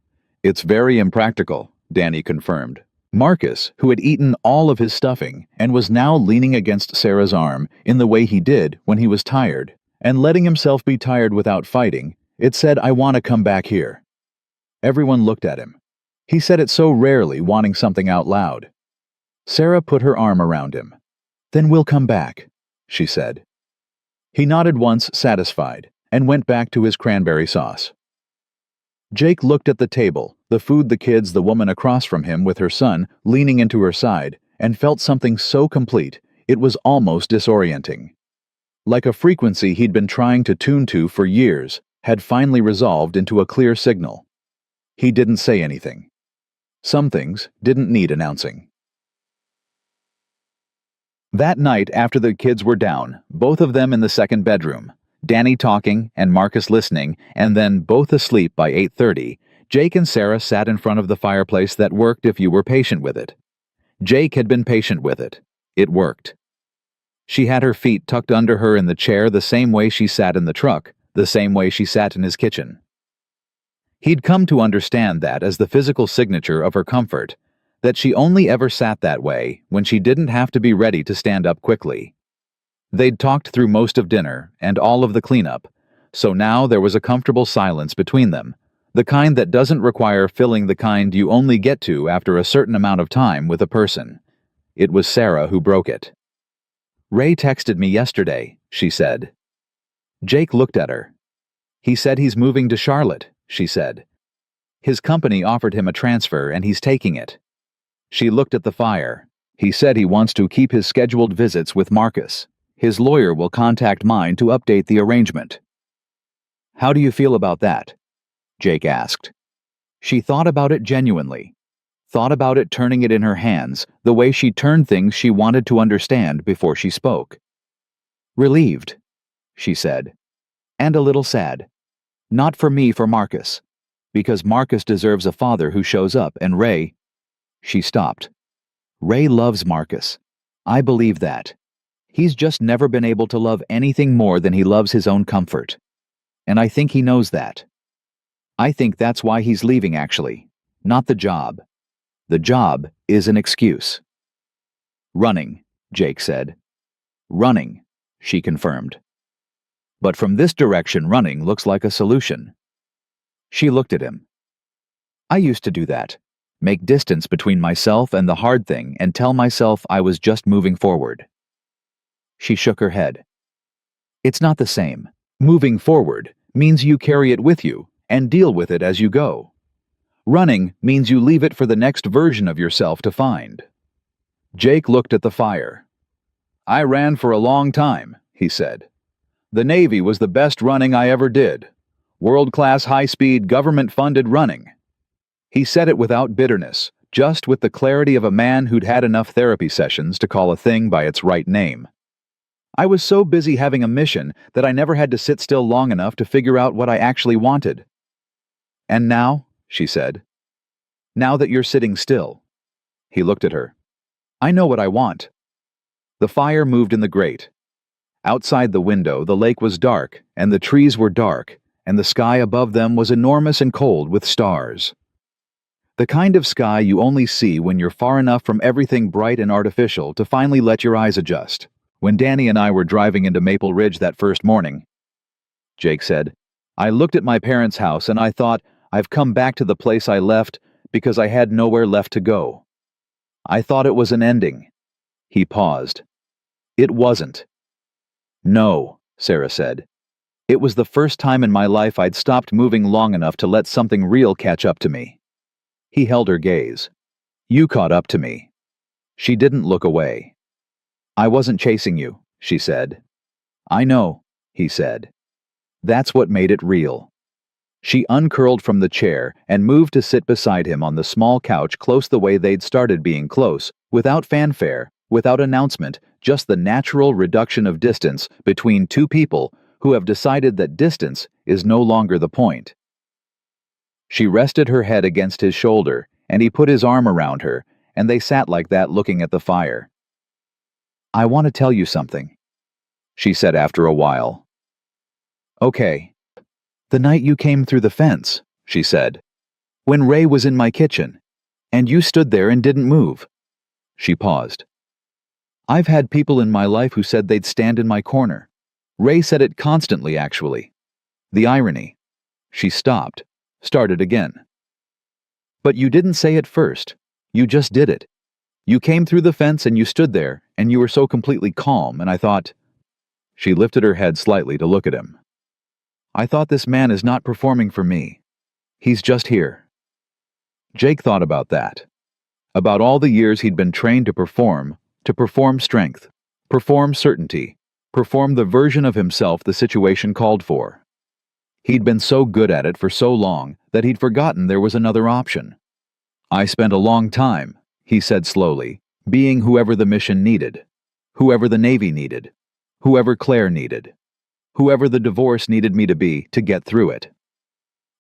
[SPEAKER 1] "It's very impractical," Danny confirmed. Marcus, who had eaten all of his stuffing and was now leaning against Sarah's arm in the way he did when he was tired, and letting himself be tired without fighting, it said, "I want to come back here." Everyone looked at him. He said it so rarely, wanting something out loud. Sarah put her arm around him. "Then we'll come back," she said. He nodded once, satisfied, and went back to his cranberry sauce. Jake looked at the table, the food, the kids, the woman across from him with her son leaning into her side, and felt something so complete it was almost disorienting. Like a frequency he'd been trying to tune to for years had finally resolved into a clear signal. He didn't say anything. Some things didn't need announcing. That night, after the kids were down, both of them in the second bedroom, Danny talking and Marcus listening, and then both asleep by 8:30, Jake and Sarah sat in front of the fireplace that worked if you were patient with it. Jake had been patient with it. It worked. She had her feet tucked under her in the chair the same way she sat in the truck, the same way she sat in his kitchen. He'd come to understand that as the physical signature of her comfort, that she only ever sat that way when she didn't have to be ready to stand up quickly. They'd talked through most of dinner and all of the cleanup, so now there was a comfortable silence between them, the kind that doesn't require filling, the kind you only get to after a certain amount of time with a person. It was Sarah who broke it. "Ray texted me yesterday," she said. Jake looked at her. "He said he's moving to Charlotte," she said. "His company offered him a transfer and he's taking it." She looked at the fire. "He said he wants to keep his scheduled visits with Marcus. His lawyer will contact mine to update the arrangement." "How do you feel about that?" Jake asked. She thought about it genuinely. Thought about it, turning it in her hands, the way she turned things she wanted to understand before she spoke. "Relieved," she said. "And a little sad. Not for me, for Marcus. Because Marcus deserves a father who shows up, and Ray—" She stopped. "Ray loves Marcus. I believe that. He's just never been able to love anything more than he loves his own comfort. And I think he knows that. I think that's why he's leaving, actually, not the job. The job is an excuse. Running, Jake said. Running, she confirmed. But from this direction, running looks like a solution. She looked at him. I used to do that. Make distance between myself and the hard thing and tell myself I was just moving forward. She shook her head. It's not the same. Moving forward means you carry it with you and deal with it as you go. Running means you leave it for the next version of yourself to find. Jake looked at the fire. I ran for a long time, he said. The Navy was the best running I ever did. World-class high-speed government-funded running. He said it without bitterness, just with the clarity of a man who'd had enough therapy sessions to call a thing by its right name. I was so busy having a mission that I never had to sit still long enough to figure out what I actually wanted. And now, she said, now that you're sitting still. He looked at her. I know what I want. The fire moved in the grate. Outside the window, the lake was dark, and the trees were dark, and the sky above them was enormous and cold with stars. The kind of sky you only see when you're far enough from everything bright and artificial to finally let your eyes adjust. When Danny and I were driving into Maple Ridge that first morning, Jake said, I looked at my parents' house and I thought, I've come back to the place I left because I had nowhere left to go. I thought it was an ending. He paused. It wasn't. No, Sarah said. It was the first time in my life I'd stopped moving long enough to let something real catch up to me. He held her gaze. You caught up to me. She didn't look away. I wasn't chasing you, she said. I know, he said. That's what made it real. She uncurled from the chair and moved to sit beside him on the small couch close the way they'd started being close, without fanfare, without announcement, just the natural reduction of distance between two people who have decided that distance is no longer the point. She rested her head against his shoulder, and he put his arm around her, and they sat like that looking at the fire. I want to tell you something, she said after a while. Okay. The night you came through the fence, she said, when Ray was in my kitchen, and you stood there and didn't move. She paused. I've had people in my life who said they'd stand in my corner. Ray said it constantly, actually. The irony. She stopped, started again. But you didn't say it first. You just did it. You came through the fence and you stood there, and you were so completely calm, and I thought... She lifted her head slightly to look at him. I thought this man is not performing for me. He's just here. Jake thought about that. About all the years he'd been trained to perform strength, perform certainty, perform the version of himself the situation called for. He'd been so good at it for so long that he'd forgotten there was another option. I spent a long time, he said slowly, being whoever the mission needed, whoever the Navy needed, whoever Claire needed, whoever the divorce needed me to be to get through it.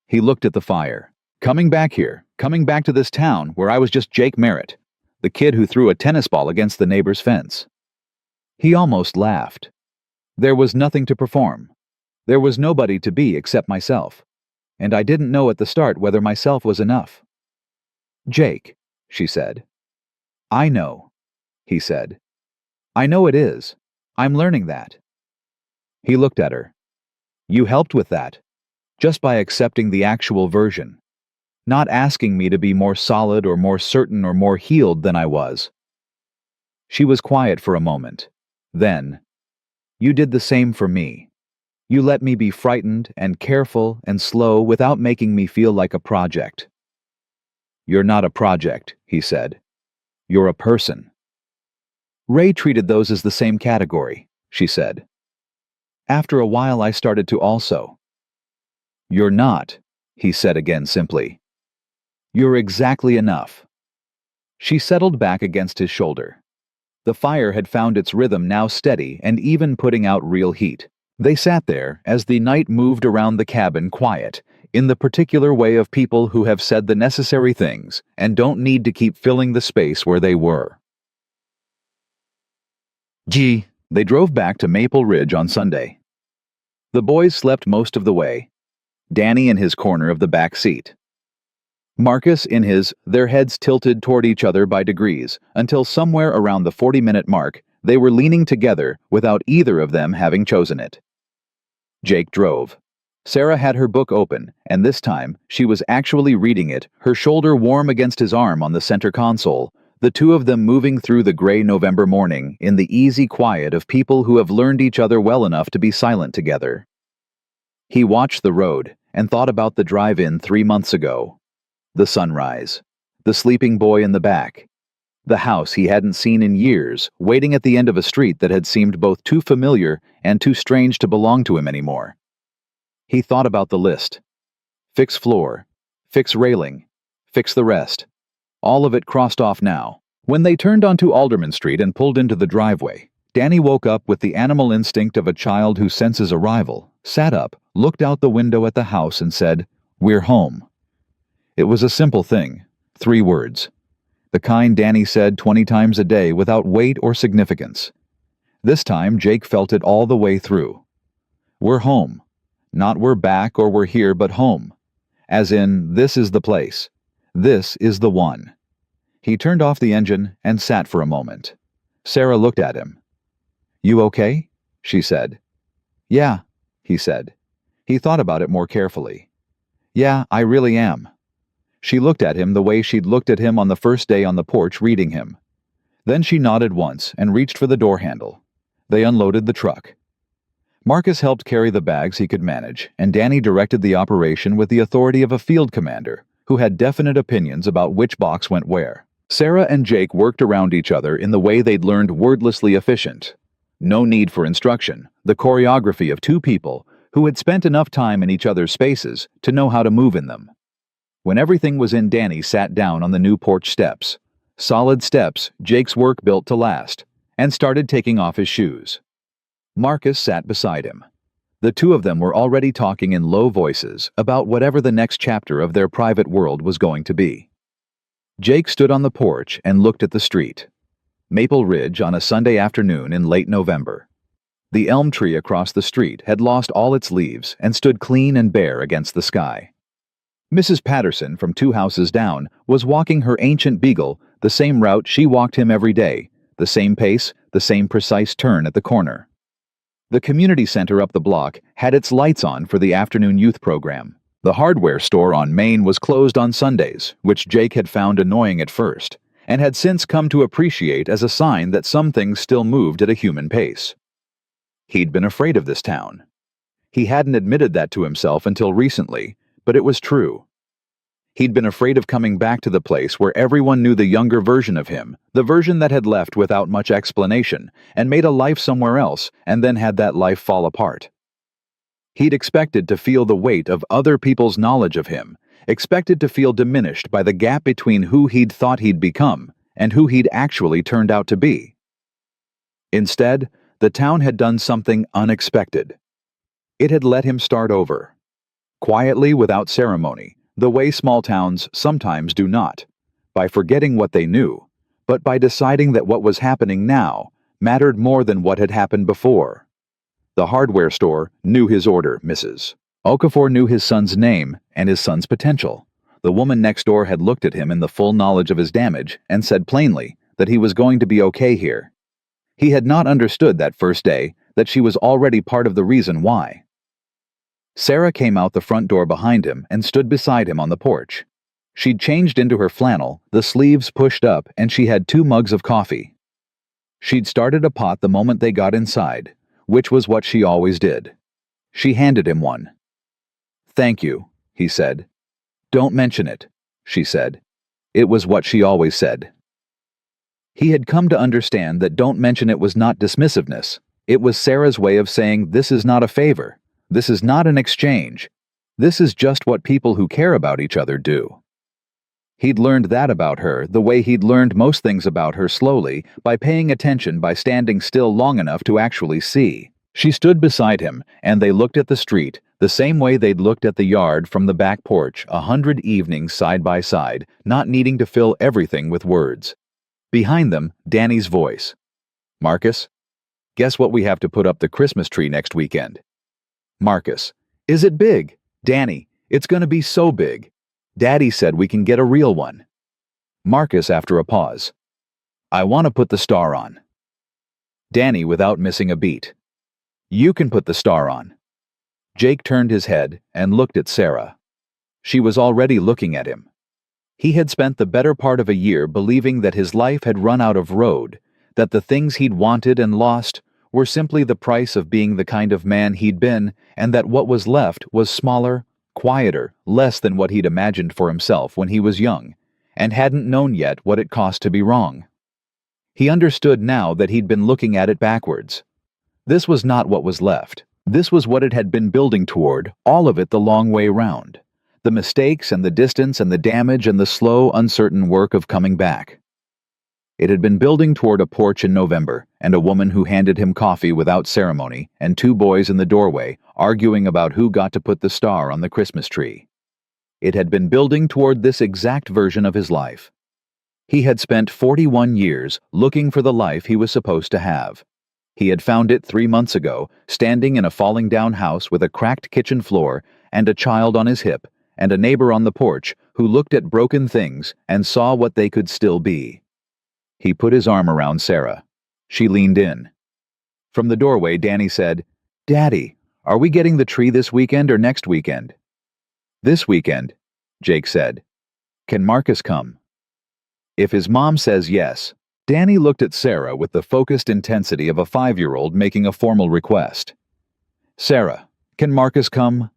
[SPEAKER 1] He looked at the fire. Coming back here, coming back to this town where I was just Jake Merritt, the kid who threw a tennis ball against the neighbor's fence. He almost laughed. There was nothing to perform. There was nobody to be except myself, and I didn't know at the start whether myself was enough. Jake, she said. I know, he said. I know it is. I'm learning that. He looked at her. You helped with that, just by accepting the actual version, not asking me to be more solid or more certain or more healed than I was. She was quiet for a moment. Then, you did the same for me. You let me be frightened and careful and slow without making me feel like a project. You're not a project, he said. You're a person. Ray treated those as the same category, she said. After a while I started to also. You're not, he said again simply. You're exactly enough. She settled back against his shoulder. The fire had found its rhythm, now steady and even putting out real heat. They sat there as the night moved around the cabin, quiet, in the particular way of people who have said the necessary things and don't need to keep filling the space where they were. They drove back to Maple Ridge on Sunday. The boys slept most of the way, Danny in his corner of the back seat. Marcus in his, their heads tilted toward each other by degrees, until somewhere around the 40-minute mark, they were leaning together without either of them having chosen it. Jake drove. Sarah had her book open, and this time she was actually reading it, her shoulder warm against his arm on the center console, the two of them moving through the gray November morning in the easy quiet of people who have learned each other well enough to be silent together. He watched the road and thought about the drive-in 3 months ago. The sunrise. The sleeping boy in the back. The house he hadn't seen in years, waiting at the end of a street that had seemed both too familiar and too strange to belong to him anymore. He thought about the list. Fix floor. Fix railing. Fix the rest. All of it crossed off now. When they turned onto Alderman Street and pulled into the driveway, Danny woke up with the animal instinct of a child who senses arrival, sat up, looked out the window at the house and said, "We're home." It was a simple thing, 3 words. The kind Danny said 20 times a day without weight or significance. This time Jake felt it all the way through. We're home. Not we're back or we're here, but home. As in, this is the place. This is the one. He turned off the engine and sat for a moment. Sarah looked at him. "You okay?" she said. "Yeah," he said. He thought about it more carefully. "Yeah, I really am." She looked at him the way she'd looked at him on the first day on the porch reading him. Then she nodded once and reached for the door handle. They unloaded the truck. Marcus helped carry the bags he could manage, and Danny directed the operation with the authority of a field commander who had definite opinions about which box went where. Sarah and Jake worked around each other in the way they'd learned wordlessly efficient. No need for instruction, the choreography of 2 people who had spent enough time in each other's spaces to know how to move in them. When everything was in, Danny sat down on the new porch steps. Solid steps Jake's work built to last, and started taking off his shoes. Marcus sat beside him. The two of them were already talking in low voices about whatever the next chapter of their private world was going to be. Jake stood on the porch and looked at the street. Maple Ridge on a Sunday afternoon in late November. The elm tree across the street had lost all its leaves and stood clean and bare against the sky. Mrs. Patterson, from 2 houses down, was walking her ancient beagle the same route she walked him every day, the same pace, the same precise turn at the corner. The community center up the block had its lights on for the afternoon youth program. The hardware store on Main was closed on Sundays, which Jake had found annoying at first, and had since come to appreciate as a sign that some things still moved at a human pace. He'd been afraid of this town. He hadn't admitted that to himself until recently, but it was true. He'd been afraid of coming back to the place where everyone knew the younger version of him, the version that had left without much explanation, and made a life somewhere else, and then had that life fall apart. He'd expected to feel the weight of other people's knowledge of him, expected to feel diminished by the gap between who he'd thought he'd become and who he'd actually turned out to be. Instead, the town had done something unexpected. It had let him start over. Quietly, without ceremony, the way small towns sometimes do not, by forgetting what they knew, but by deciding that what was happening now mattered more than what had happened before. The hardware store knew his order, Mrs. Okafor knew his son's name and his son's potential. The woman next door had looked at him in the full knowledge of his damage and said plainly that he was going to be okay here. He had not understood that first day that she was already part of the reason why. Sarah came out the front door behind him and stood beside him on the porch. She'd changed into her flannel, the sleeves pushed up, and she had 2 mugs of coffee. She'd started a pot the moment they got inside, which was what she always did. She handed him one. "Thank you," he said. "Don't mention it," she said. It was what she always said. He had come to understand that "don't mention it" was not dismissiveness. It was Sarah's way of saying, "This is not a favor. This is not an exchange. This is just what people who care about each other do." He'd learned that about her the way he'd learned most things about her, slowly, by paying attention, by standing still long enough to actually see. She stood beside him, and they looked at the street, the same way they'd looked at the yard from the back porch 100 evenings side by side, not needing to fill everything with words. Behind them, Danny's voice. "Marcus, guess what we have to put up the Christmas tree next weekend?" Marcus. "Is it big?" Danny. "It's gonna be so big." Daddy said we can get a real one. Marcus after a pause. I want to put the star on. Danny without missing a beat. You can put the star on. Jake turned his head and looked at Sarah. She was already looking at him. He had spent the better part of a year believing that his life had run out of road, that the things he'd wanted and lost were simply the price of being the kind of man he'd been, and that what was left was smaller, quieter, less than what he'd imagined for himself when he was young, and hadn't known yet what it cost to be wrong. He understood now that he'd been looking at it backwards. This was not what was left. This was what it had been building toward, all of it the long way round. The mistakes and the distance and the damage and the slow, uncertain work of coming back. It had been building toward a porch in November, and a woman who handed him coffee without ceremony, and two boys in the doorway, arguing about who got to put the star on the Christmas tree. It had been building toward this exact version of his life. He had spent 41 years looking for the life he was supposed to have. He had found it 3 months ago, standing in a falling-down house with a cracked kitchen floor and a child on his hip, and a neighbor on the porch who looked at broken things and saw what they could still be. He put his arm around Sarah. She leaned in. From the doorway, Danny said, "Daddy, are we getting the tree this weekend or next weekend?" "This weekend," Jake said. "Can Marcus come?" If his mom says yes, Danny looked at Sarah with the focused intensity of a 5-year-old making a formal request. "Sarah, can Marcus come?"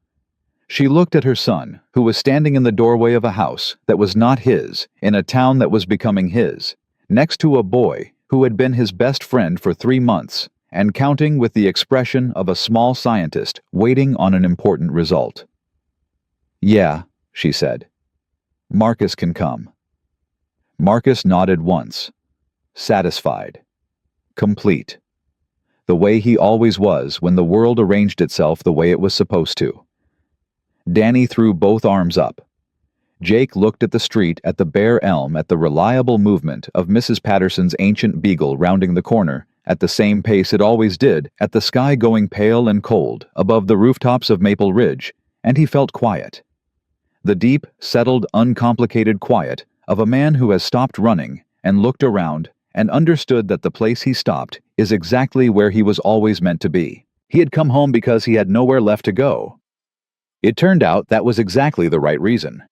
[SPEAKER 1] She looked at her son, who was standing in the doorway of a house that was not his, in a town that was becoming his, next to a boy who had been his best friend for 3 months, and counting with the expression of a small scientist waiting on an important result. "Yeah," she said. "Marcus can come." Marcus nodded once. Satisfied. Complete. The way he always was when the world arranged itself the way it was supposed to. Danny threw both arms up. Jake looked at the street, at the bare elm, at the reliable movement of Mrs. Patterson's ancient beagle rounding the corner, at the same pace it always did, at the sky going pale and cold above the rooftops of Maple Ridge, and he felt quiet. The deep, settled, uncomplicated quiet of a man who has stopped running and looked around and understood that the place he stopped is exactly where he was always meant to be. He had come home because he had nowhere left to go. It turned out that was exactly the right reason.